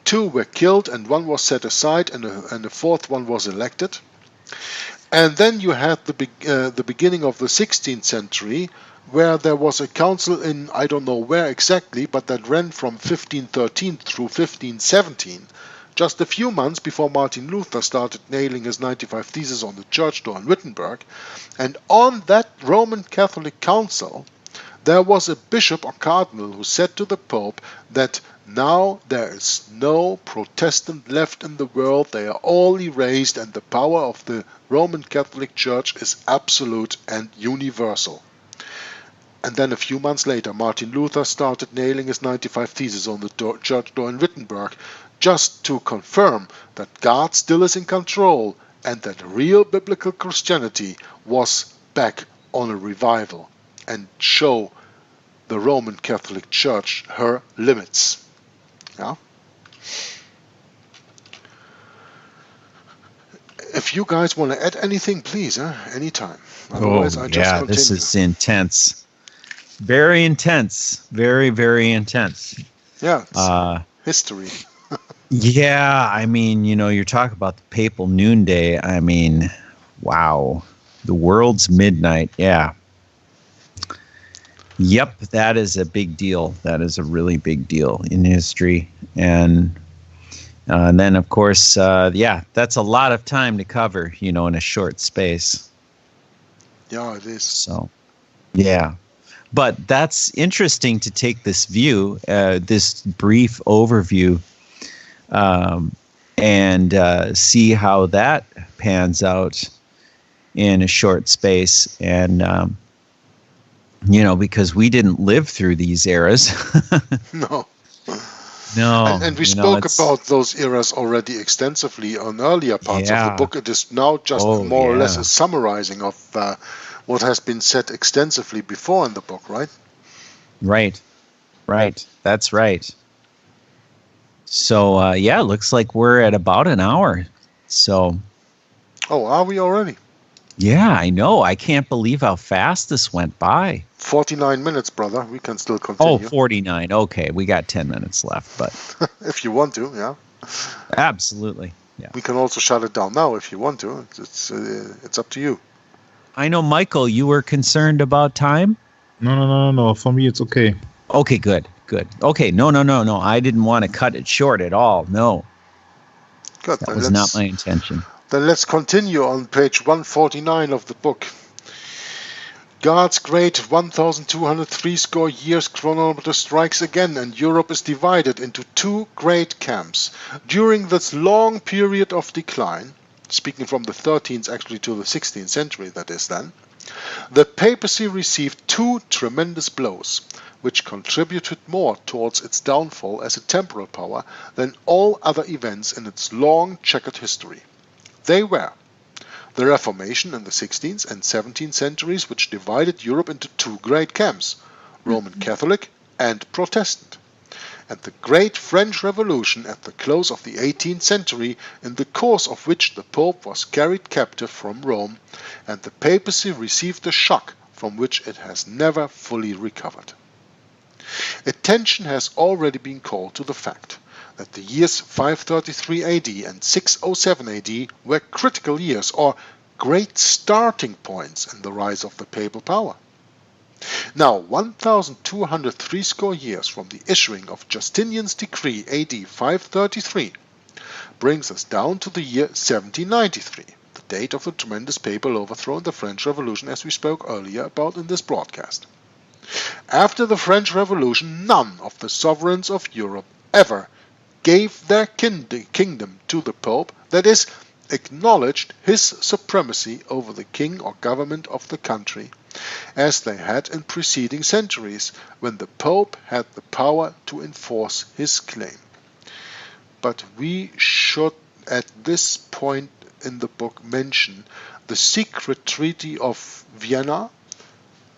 Speaker 4: 2 were killed and 1 was set aside, and the 4th one was elected. And then you had the beginning of the 16th century, where there was a council in, I don't know where exactly, but that ran from 1513 through 1517, just a few months before Martin Luther started nailing his 95 Theses on the church door in Wittenberg. And on that Roman Catholic council, there was a bishop or cardinal who said to the Pope that now there is no Protestant left in the world, they are all erased, and the power of the Roman Catholic Church is absolute and universal. And then a few months later, Martin Luther started nailing his 95 Theses on the church door in Wittenberg, just to confirm that God still is in control and that real biblical Christianity was back on a revival, and show the Roman Catholic Church her limits. Yeah? If you guys want to add anything, please, anytime. Otherwise, I just continue.
Speaker 2: This is intense. Very intense. Very, very intense.
Speaker 4: Yeah, it's history.
Speaker 2: Yeah, I mean, you're talking about the papal noonday. I mean, wow. The world's midnight. Yeah. Yep, that is a big deal. That is a really big deal in history. And then, of course, that's a lot of time to cover, in a short space.
Speaker 4: Yeah, it is.
Speaker 2: So, yeah. But that's interesting to take this view, this brief overview, and see how that pans out in a short space. And, because we didn't live through these eras.
Speaker 4: No. And we
Speaker 2: you
Speaker 4: spoke about those eras already extensively on earlier parts of the book. It is now just more or less a summarizing of what has been said extensively before in the book, right?
Speaker 2: Right. That's right. So, looks like we're at about an hour. So.
Speaker 4: Oh, are we already?
Speaker 2: Yeah, I know. I can't believe how fast this went by.
Speaker 4: 49 minutes, brother. We can still continue.
Speaker 2: Oh, 49. Okay, we got 10 minutes left, but
Speaker 4: if you want to, yeah.
Speaker 2: Absolutely. Yeah.
Speaker 4: We can also shut it down now if you want to. It's up to you.
Speaker 2: I know, Michael, you were concerned about time?
Speaker 3: No. For me, it's okay.
Speaker 2: Okay, good. Okay, no. I didn't want to cut it short at all. No.
Speaker 4: Good.
Speaker 2: That was not my intention.
Speaker 4: Then let's continue on page 149 of the book. God's great 1,203 years chronometer strikes again, and Europe is divided into two great camps. During this long period of decline, speaking from the 13th actually to the 16th century, that is then, the papacy received two tremendous blows, which contributed more towards its downfall as a temporal power than all other events in its long checkered history. They were the Reformation in the 16th and 17th centuries, which divided Europe into two great camps, Roman Catholic and Protestant, and the Great French Revolution at the close of the 18th century, in the course of which the Pope was carried captive from Rome, and the papacy received a shock from which it has never fully recovered. attention has already been called to the fact that the years 533 AD and 607 AD were critical years or great starting points in the rise of the papal power. Now, 1,203 score years from the issuing of Justinian's decree AD 533 brings us down to the year 1793, the date of the tremendous papal overthrow in the French Revolution, as we spoke earlier about in this broadcast. After the French Revolution, none of the sovereigns of Europe ever gave their kingdom to the Pope, that is, acknowledged his supremacy over the king or government of the country, as they had in preceding centuries, when the Pope had the power to enforce his claim. But we should at this point in the book mention the secret treaty of Vienna,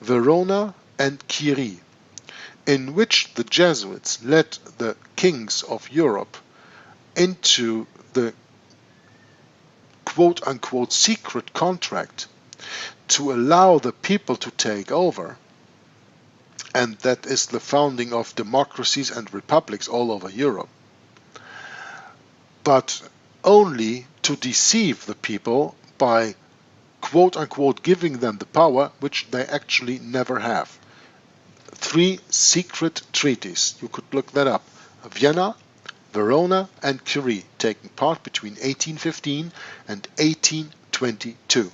Speaker 4: Verona and Curie, in which the Jesuits led the kings of Europe into the quote-unquote secret contract to allow the people to take over, and that is the founding of democracies and republics all over Europe, but only to deceive the people by quote-unquote giving them the power which they actually never have. 3 secret treaties, you could look that up: Vienna, Verona and Curie, taking part between 1815 and 1822.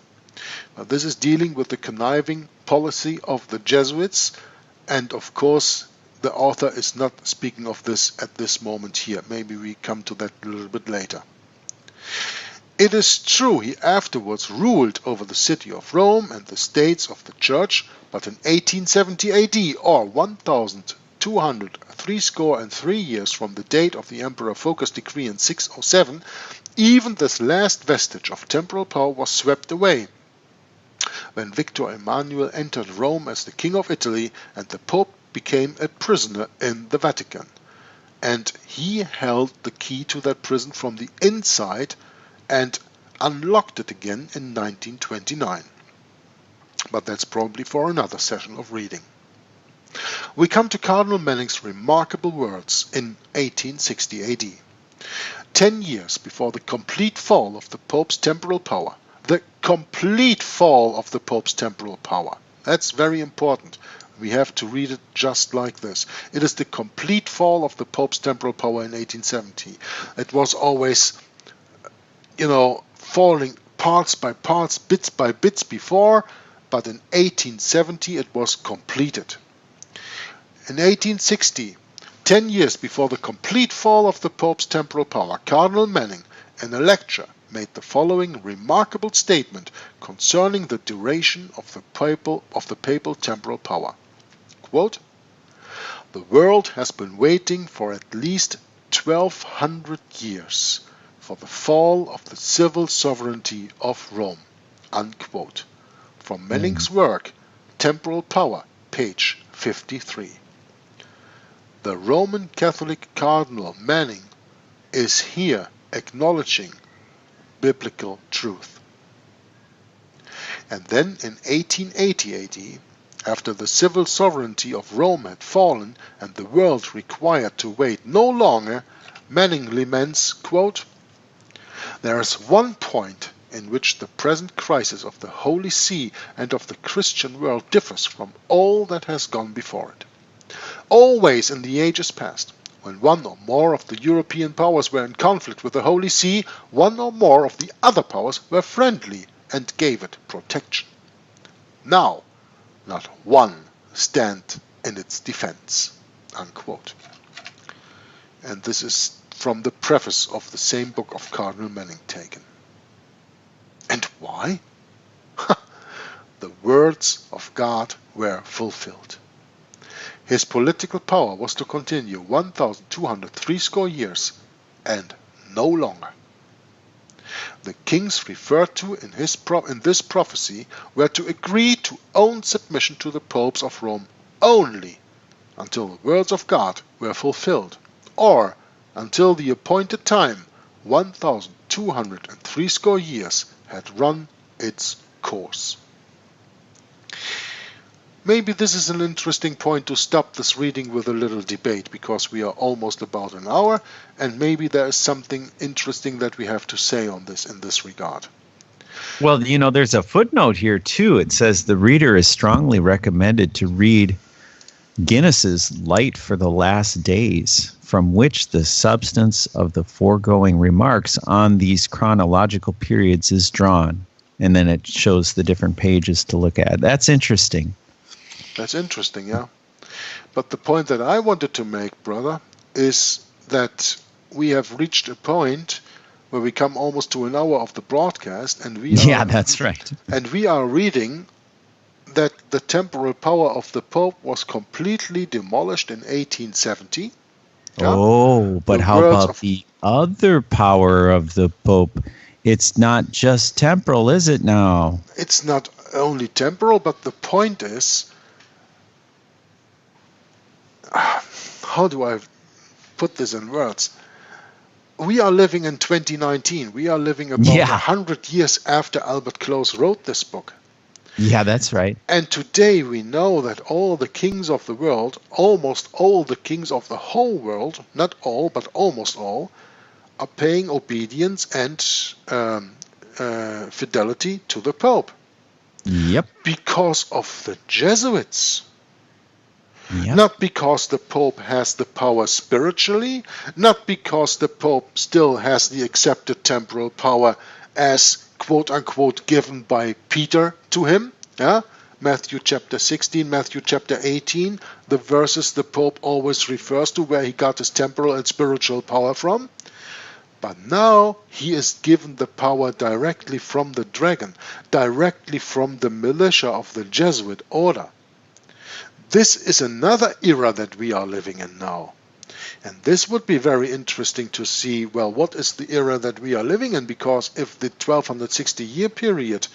Speaker 4: Now, this is dealing with the conniving policy of the Jesuits, and of course the author is not speaking of this at this moment here. Maybe we come to that a little bit later. It is true he afterwards ruled over the city of Rome and the states of the Church, but in 1870 AD, or 1,203 years from the date of the Emperor Phocas' decree in 607, even this last vestige of temporal power was swept away, when Victor Emmanuel entered Rome as the King of Italy and the Pope became a prisoner in the Vatican. And he held the key to that prison from the inside and unlocked it again in 1929. But that's probably for another session of reading. We come to Cardinal Manning's remarkable words in 1860 AD. 10 years before the complete fall of the Pope's temporal power. The complete fall of the Pope's temporal power. That's very important. We have to read it just like this. It is the complete fall of the Pope's temporal power in 1870. It was always, falling parts by parts, bits by bits before, but in 1870 it was completed. In 1860, 10 years before the complete fall of the Pope's temporal power, Cardinal Manning, in a lecture, made the following remarkable statement concerning the duration of the papal temporal power. Quote, "The world has been waiting for at least 1200 years for the fall of the civil sovereignty of Rome." Unquote. From Manning's work, Temporal Power, page 53. The Roman Catholic Cardinal Manning is here acknowledging biblical truth. And then in 1880 AD, after the civil sovereignty of Rome had fallen and the world required to wait no longer, Manning laments, quote, "There is one point in which the present crisis of the Holy See and of the Christian world differs from all that has gone before it. Always in the ages past, when one or more of the European powers were in conflict with the Holy See, one or more of the other powers were friendly and gave it protection. Now, not one stands in its defense." Unquote. And this is from the preface of the same book of Cardinal Manning taken. And why? The words of God were fulfilled. His political power was to continue 1,203 score years, and no longer. The kings referred to in this prophecy were to agree to own submission to the popes of Rome only until the words of God were fulfilled, or until the appointed time, 1,203 score years, had run its course. maybe this is an interesting point to stop this reading with a little debate, because we are almost about an hour, and maybe there is something interesting that we have to say on this in this regard.
Speaker 2: Well, there's a footnote here, too. It says the reader is strongly recommended to read Guinness's Light for the Last Days, from which the substance of the foregoing remarks on these chronological periods is drawn. And then it shows the different pages to look at. That's interesting.
Speaker 4: That's interesting, yeah. But the point that I wanted to make, brother, is that we have reached a point where we come almost to an hour of the broadcast, and
Speaker 2: that's right.
Speaker 4: And we are reading that the temporal power of the Pope was completely demolished in 1870. Yeah?
Speaker 2: Oh, but how about the other power of the Pope? It's not just temporal, is it now?
Speaker 4: It's not only temporal, but the point is, how do I put this in words? We are living in 2019. We are living about 100 years after Albert Close wrote this book.
Speaker 2: Yeah, that's right.
Speaker 4: And today we know that all the kings of the world, almost all the kings of the whole world, not all, but almost all, are paying obedience and fidelity to the Pope.
Speaker 2: Yep.
Speaker 4: Because of the Jesuits.
Speaker 2: Yep.
Speaker 4: Not because the Pope has the power spiritually, not because the Pope still has the accepted temporal power as quote-unquote given by Peter to him. Yeah? Matthew chapter 16, Matthew chapter 18, the verses the Pope always refers to where he got his temporal and spiritual power from. But now he is given the power directly from the dragon, directly from the militia of the Jesuit order. This is another era that we are living in now. And this would be very interesting to see, well, what is the era that we are living in? Because if the 1260-year period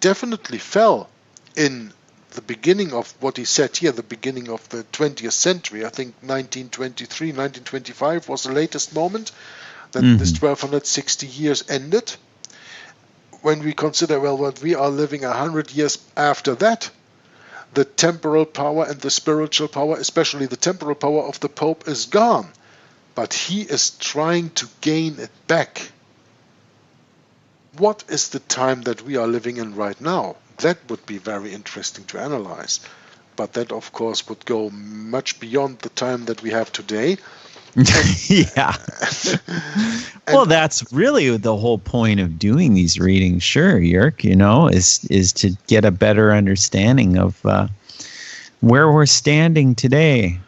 Speaker 4: definitely fell in the beginning of what he said here, the beginning of the 20th century, I think 1923, 1925 was the latest moment that this 1260 years ended. When we consider, well, what we are living 100 years after that, the temporal power and the spiritual power, especially the temporal power of the Pope, is gone. But he is trying to gain it back. What is the time that we are living in right now? That would be very interesting to analyze. But that, of course, would go much beyond the time that we have today.
Speaker 2: Yeah. Well, that's really the whole point of doing these readings, sure, Jörg, is to get a better understanding of where we're standing today.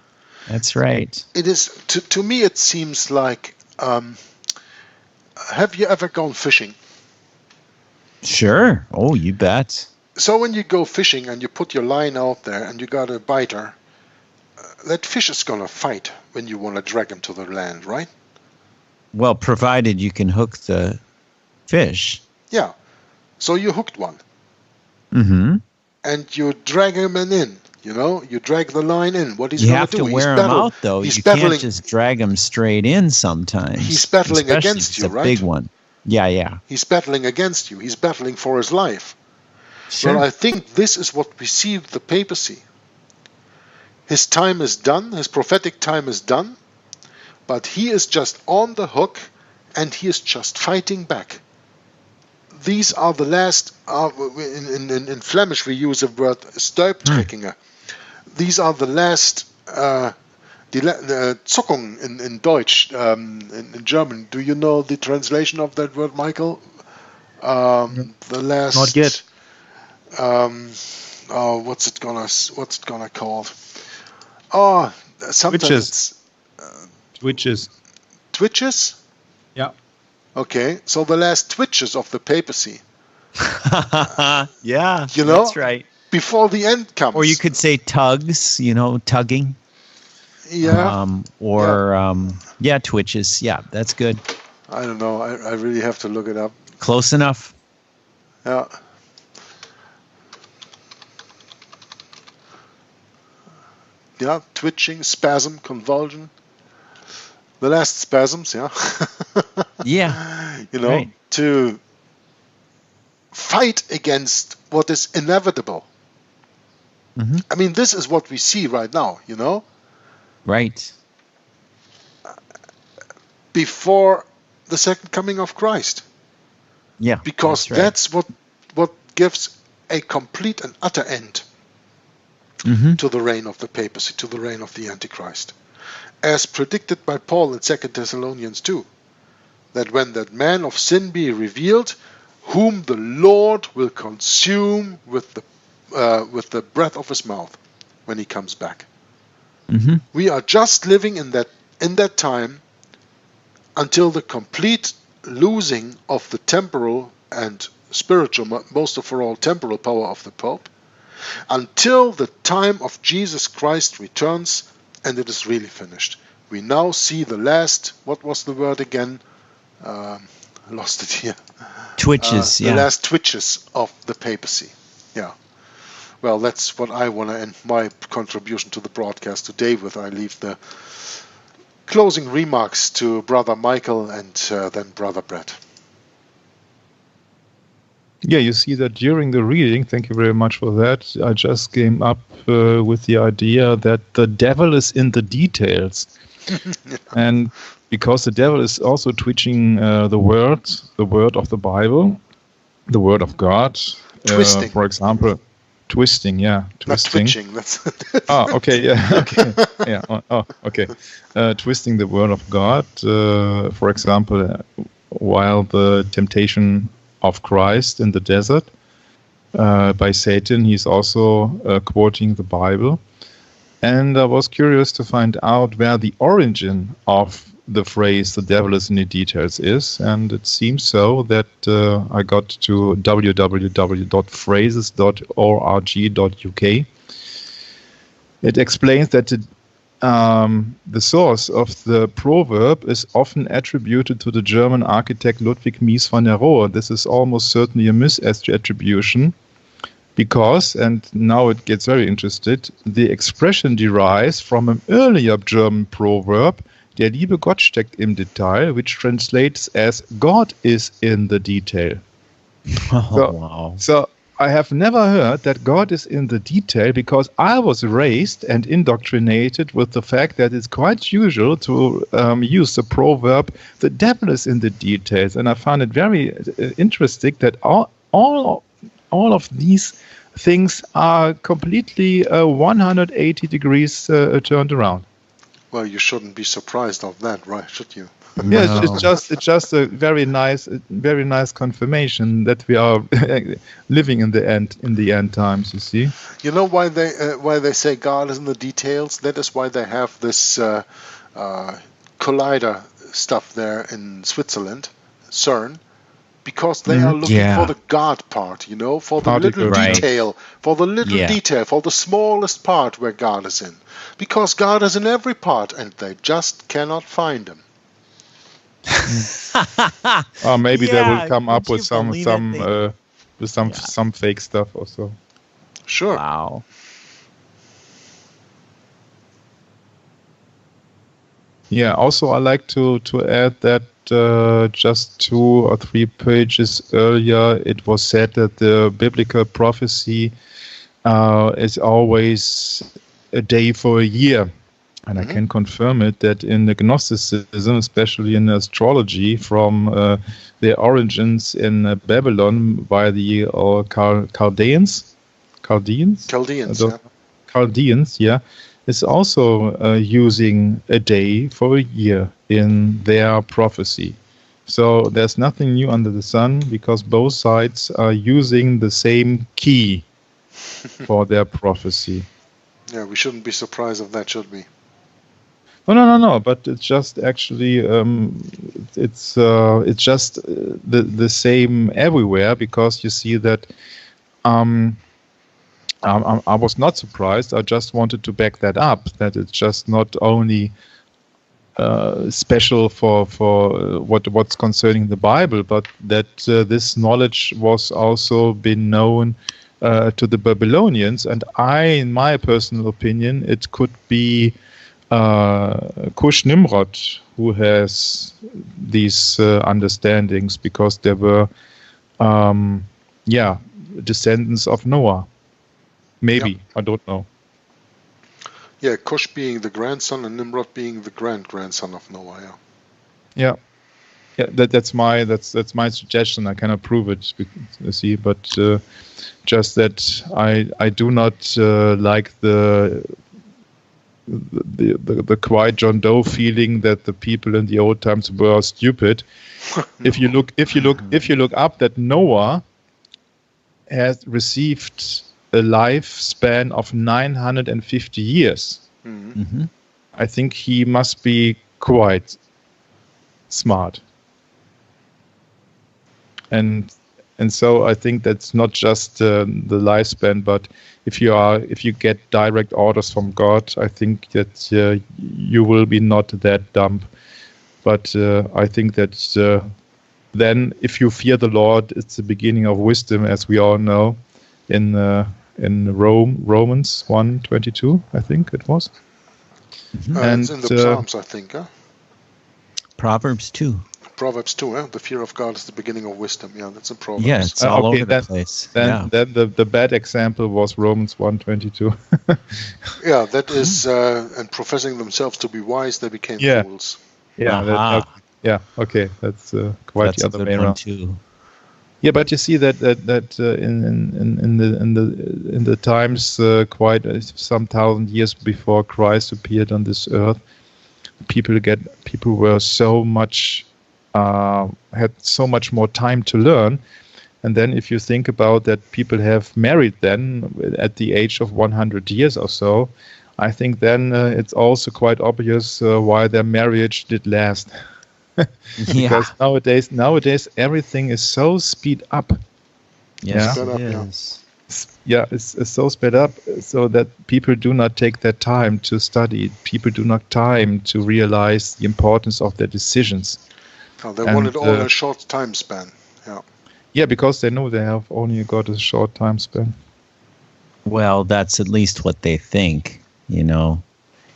Speaker 2: That's right.
Speaker 4: It is, to me, it seems like, have you ever gone fishing?
Speaker 2: Sure. Oh, you bet.
Speaker 4: So when you go fishing and you put your line out there and you got a biter, that fish is going to fight when you want to drag him to the land, right?
Speaker 2: Well, provided you can hook the fish.
Speaker 4: Yeah. So you hooked one.
Speaker 2: Mm-hmm.
Speaker 4: And you drag him in, you drag the line in. What he's
Speaker 2: you
Speaker 4: going
Speaker 2: have
Speaker 4: to do,
Speaker 2: to wear him out, though. You can't just drag him straight in sometimes.
Speaker 4: He's battling against you, right?
Speaker 2: It's a big one. Yeah.
Speaker 4: He's battling against you. He's battling for his life.
Speaker 2: Sure.
Speaker 4: Well, I think this is what we see with the papacy. His time is done, his prophetic time is done, but he is just on the hook and he is just fighting back. These are the last, in Flemish we use the word Stuiptrekkingen. These are the last, Zuckung in Deutsch, in German. Do you know the translation of that word, Michael? The last.
Speaker 3: Not yet.
Speaker 4: What's it gonna called? Oh, sometimes
Speaker 3: Twitches.
Speaker 4: Twitches?
Speaker 3: Yeah.
Speaker 4: Okay, so the last twitches of the papacy.
Speaker 2: Yeah, that's right.
Speaker 4: Before the end comes.
Speaker 2: Or you could say tugs, tugging.
Speaker 4: Yeah.
Speaker 2: Twitches. Yeah, that's good.
Speaker 4: I don't know. I really have to look it up.
Speaker 2: Close enough.
Speaker 4: Yeah. Yeah, twitching, spasm, convulsion. The last spasms, yeah.
Speaker 2: Yeah.
Speaker 4: Right. To fight against what is inevitable. I mean, this is what we see right now,
Speaker 2: Right.
Speaker 4: before the second coming of Christ.
Speaker 2: Yeah.
Speaker 4: Because that's what gives a complete and utter end to the reign of the papacy, to the reign of the Antichrist. As predicted by Paul in 2 Thessalonians 2, that when that man of sin be revealed, whom the Lord will consume with the breath of his mouth when he comes back. We are just living in that time until the complete losing of the temporal and spiritual, most of all temporal power of the Pope, until the time of Jesus Christ returns and it is really finished. We now see the last, what was the word again? I lost it here.
Speaker 2: Twitches,
Speaker 4: The last twitches of the papacy. Yeah. Well, that's what I want to end my contribution to the broadcast today with. I leave the closing remarks to Brother Michael and then Brother Bret.
Speaker 3: Yeah, you see that during the reading, thank you very much for that, I just came up with the idea that the devil is in the details. And because the devil is also twitching the word of the Bible, the word of God.
Speaker 4: Twisting.
Speaker 3: For example, twisting.
Speaker 4: Not twitching. That's
Speaker 3: okay. Yeah. Okay. Yeah. Okay. Twisting the word of God. For example, while the temptation of Christ in the desert by Satan, he's also quoting the Bible. And I was curious to find out where the origin of the phrase "the devil is in the details" is, and it seems so that I got to www.phrases.org.uk. It explains that the source of the proverb is often attributed to the German architect Ludwig Mies van der Rohe. This is almost certainly a misattribution. Because, and now it gets very interested, the expression derives from an earlier German proverb, "Der liebe Gott steckt im Detail," which translates as "God is in the detail."
Speaker 2: Wow.
Speaker 3: So I have never heard that God is in the detail because I was raised and indoctrinated with the fact that it's quite usual to use the proverb, "the devil is in the details." And I found it very interesting that all of these things are completely 180 degrees turned around.
Speaker 4: Well, you shouldn't be surprised of that, right? Should you?
Speaker 3: Yeah, it's just a very nice confirmation that we are living in the end times. You see.
Speaker 4: You know why they say God is in the details? That is why they have this collider stuff there in Switzerland, CERN. Because they are looking for the God part, for the little detail, for the smallest part where God is in. Because God is in every part, and they just cannot find him.
Speaker 3: Or maybe they will come up with some fake stuff also.
Speaker 4: Sure.
Speaker 2: Wow.
Speaker 3: Yeah. Also, I like to add that. Just 2 or 3 pages earlier, it was said that the biblical prophecy is always a day for a year. And I can confirm it that in the Gnosticism, especially in astrology, from their origins in Babylon by the Chaldeans, is also using a day for a year in their prophecy. So there's nothing new under the sun because both sides are using the same key for their prophecy.
Speaker 4: Yeah, we shouldn't be surprised of that, should we?
Speaker 3: No. But it's just actually it's just the same everywhere because you see that. I was not surprised. I just wanted to back that up. That it's just not only special for what's concerning the Bible, but that this knowledge was also been known to the Babylonians. And in my personal opinion, it could be Cush Nimrod who has these understandings because they were, descendants of Noah. Maybe. I don't know.
Speaker 4: Yeah, Cush being the grandson and Nimrod being the grandson of Noah.
Speaker 3: Yeah. Yeah, that's my suggestion. I cannot prove it, you see, but just that I do not like the quiet John Doe feeling that the people in the old times were stupid. If you look up that Noah has received a lifespan of 950 years, I think he must be quite smart. And so I think that's not just the lifespan, but if you get direct orders from God, I think that you will be not that dumb. But I think that then, if you fear the Lord, it's the beginning of wisdom, as we all know, in Romans 1:22, I think it was.
Speaker 4: And it's in the Psalms, I think.
Speaker 2: Proverbs 2.
Speaker 4: Proverbs 2, the fear of God is the beginning of wisdom. Yeah, that's a Proverbs.
Speaker 2: Yeah, it's all over the place.
Speaker 3: Then the bad example was Romans 1:22.
Speaker 4: Yeah, that is, and professing themselves to be wise, they became fools.
Speaker 3: Yeah, okay, that's quite the other way around
Speaker 2: too.
Speaker 3: Yeah, but you see that in the times quite some 1,000 years before Christ appeared on this earth, people were so much had so much more time to learn. And then if you think about that, people have married then at the age of 100 years or so, I think then it's also quite obvious why their marriage did last. Because nowadays everything is so speed up.
Speaker 2: Yes,
Speaker 3: yeah?
Speaker 2: it is.
Speaker 3: Yeah, it's so sped up so that people do not take their time to study. People do not time to realize the importance of their decisions.
Speaker 4: Oh, they want it all in a short time span. Yeah.
Speaker 3: Yeah, because they know they have only got a short time span.
Speaker 2: Well, that's at least what they think. You know,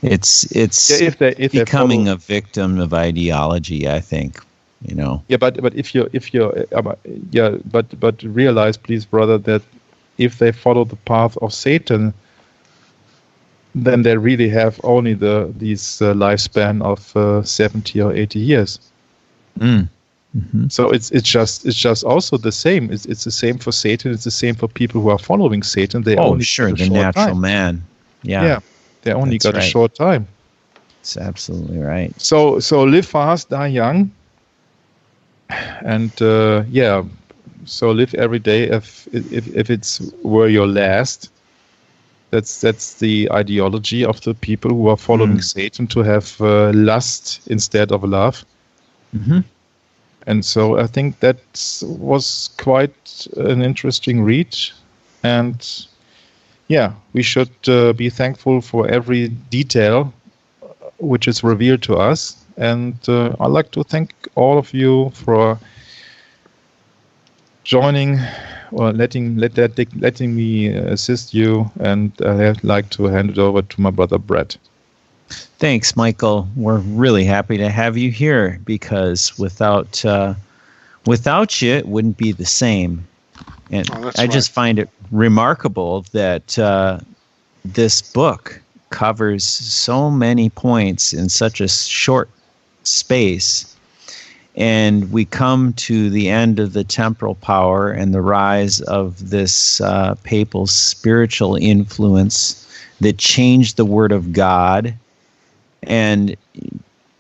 Speaker 2: it's
Speaker 3: if
Speaker 2: becoming a victim of ideology, I think. You know.
Speaker 3: Yeah, but realize, please, brother, that if they follow the path of Satan, then they really have only these lifespan of 70 or 80 years. Mm-hmm. So it's just also the same. It's the same for Satan. It's the same for people who are following Satan. They only
Speaker 2: the natural man. Yeah,
Speaker 3: they only got a short time.
Speaker 2: It's absolutely right.
Speaker 3: So live fast, die young, and so live every day if it's were your last. That's the ideology of the people who are following Satan, to have lust instead of love. Mm-hmm. And so I think that was quite an interesting read. And we should be thankful for every detail which is revealed to us. And I'd like to thank all of you for joining or letting me assist you. And I'd like to hand it over to my brother Bret.
Speaker 2: Thanks, Michael. We're really happy to have you here, because without you, it wouldn't be the same. And I just find it remarkable that this book covers so many points in such a short space. And we come to the end of the temporal power and the rise of this papal spiritual influence that changed the Word of God and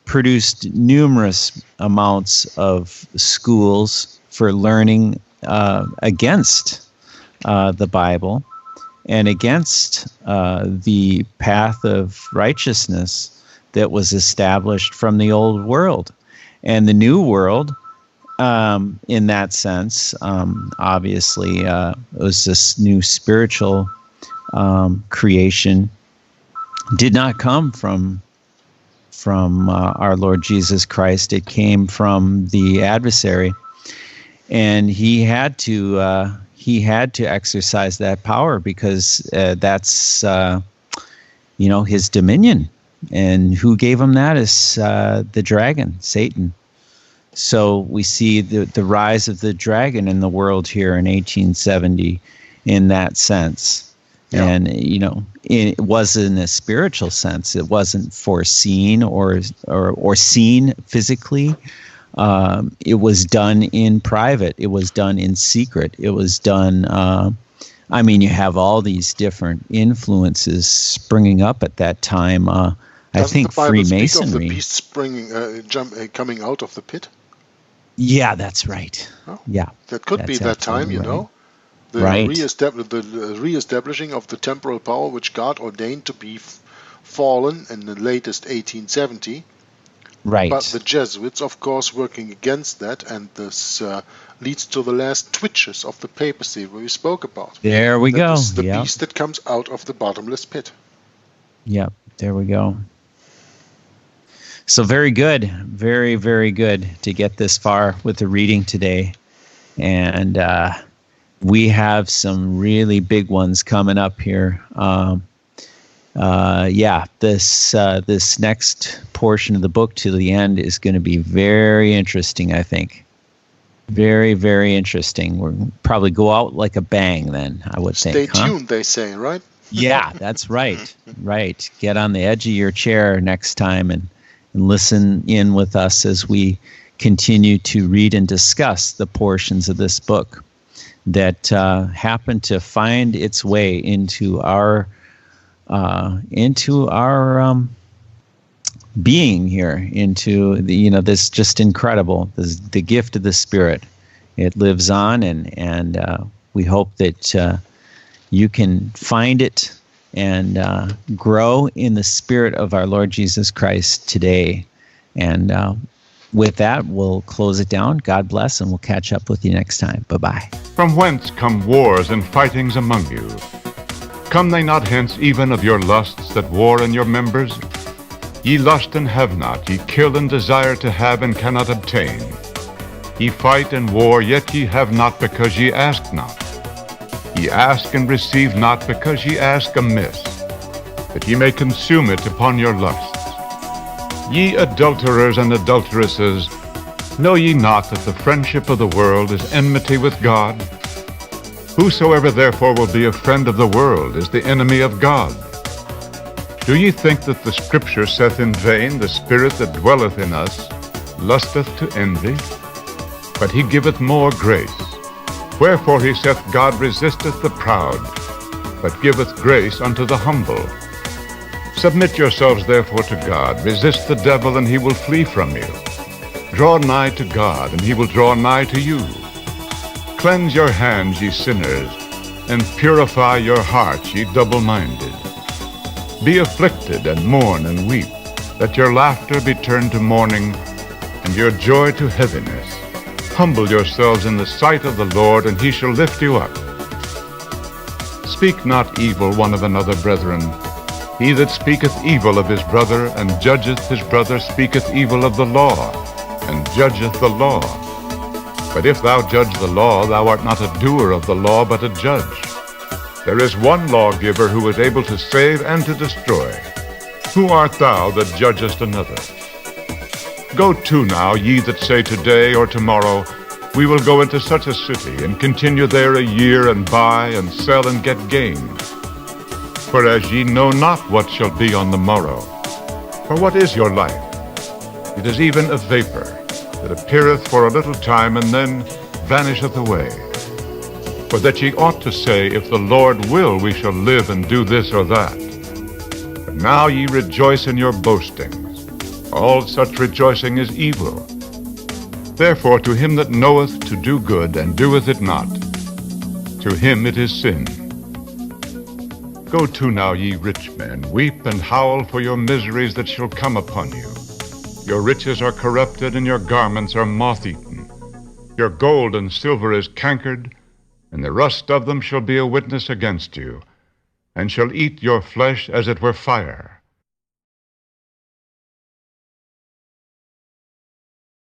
Speaker 2: produced numerous amounts of schools for learning against the Bible and against the path of righteousness that was established from the old world. And the new world, in that sense, obviously, it was this new spiritual creation, did not come from our Lord Jesus Christ. It came from the adversary, and he had to exercise that power, because that's his dominion. And who gave him that is the dragon, Satan. So we see the rise of the dragon in the world here in 1870 in that sense.
Speaker 4: Yeah.
Speaker 2: And, it was in a spiritual sense. It wasn't foreseen or seen physically. It was done in private. It was done in secret. It was done, you have all these different influences springing up at that time. I think
Speaker 4: the Bible
Speaker 2: Freemasonry.
Speaker 4: speak of the beast springing, coming out of the pit?
Speaker 2: Yeah, that's right.
Speaker 4: Oh,
Speaker 2: yeah.
Speaker 4: That could be that time,
Speaker 2: right.
Speaker 4: The
Speaker 2: Right.
Speaker 4: re-establishing of the temporal power which God ordained to be fallen in the latest 1870.
Speaker 2: Right.
Speaker 4: But the Jesuits, of course, working against that, and this leads to the last twitches of the papacy we spoke about.
Speaker 2: There we go.
Speaker 4: Is the
Speaker 2: Yep.
Speaker 4: beast that comes out of the bottomless pit.
Speaker 2: Yep. There we go. So very good. Very, very good to get this far with the reading today. And we have some really big ones coming up here. This next portion of the book to the end is going to be very interesting, I think. Very, very interesting. We'll probably go out like a bang then, I would think.
Speaker 4: Stay tuned, they say, right?
Speaker 2: Yeah, that's right. Right. Get on the edge of your chair next time and listen in with us as we continue to read and discuss the portions of this book that happen to find its way into our being here, into this just incredible, the gift of the Spirit. It lives on, and we hope that you can find it and grow in the Spirit of our Lord Jesus Christ today. And with that, we'll close it down. God bless, and we'll catch up with you next time. Bye-bye.
Speaker 1: From whence come wars and fightings among you? Come they not hence even of your lusts that war in your members? Ye lust and have not, ye kill and desire to have and cannot obtain. Ye fight and war, yet ye have not because ye ask not. Ye ask and receive not because ye ask amiss, that ye may consume it upon your lusts. Ye adulterers and adulteresses, know ye not that the friendship of the world is enmity with God? Whosoever therefore will be a friend of the world is the enemy of God. Do ye think that the Scripture saith in vain, the Spirit that dwelleth in us lusteth to envy? But he giveth more grace. Wherefore he saith, God resisteth the proud, but giveth grace unto the humble. Submit yourselves therefore to God. Resist the devil, and he will flee from you. Draw nigh to God, and he will draw nigh to you. Cleanse your hands, ye sinners, and purify your hearts, ye double-minded. Be afflicted, and mourn, and weep. Let your laughter be turned to mourning, and your joy to heaviness. Humble yourselves in the sight of the Lord, and he shall lift you up. Speak not evil one of another, brethren. He that speaketh evil of his brother, and judgeth his brother, speaketh evil of the law, and judgeth the law. But if thou judge the law, thou art not a doer of the law, but a judge. There is one lawgiver who is able to save and to destroy. Who art thou that judgest another? Go to now, ye that say today or tomorrow, we will go into such a city, and continue there a year, and buy and sell and get gain. Whereas ye know not what shall be on the morrow. For what is your life? It is even a vapor, that appeareth for a little time, and then vanisheth away. For that ye ought to say, if the Lord will, we shall live and do this or that. But now ye rejoice in your boastings. All such rejoicing is evil. Therefore to him that knoweth to do good, and doeth it not, to him it is sin. Go to now, ye rich men, weep and howl for your miseries that shall come upon you. Your riches are corrupted, and your garments are moth-eaten. Your gold and silver is cankered, and the rust of them shall be a witness against you, and shall eat your flesh as it were fire.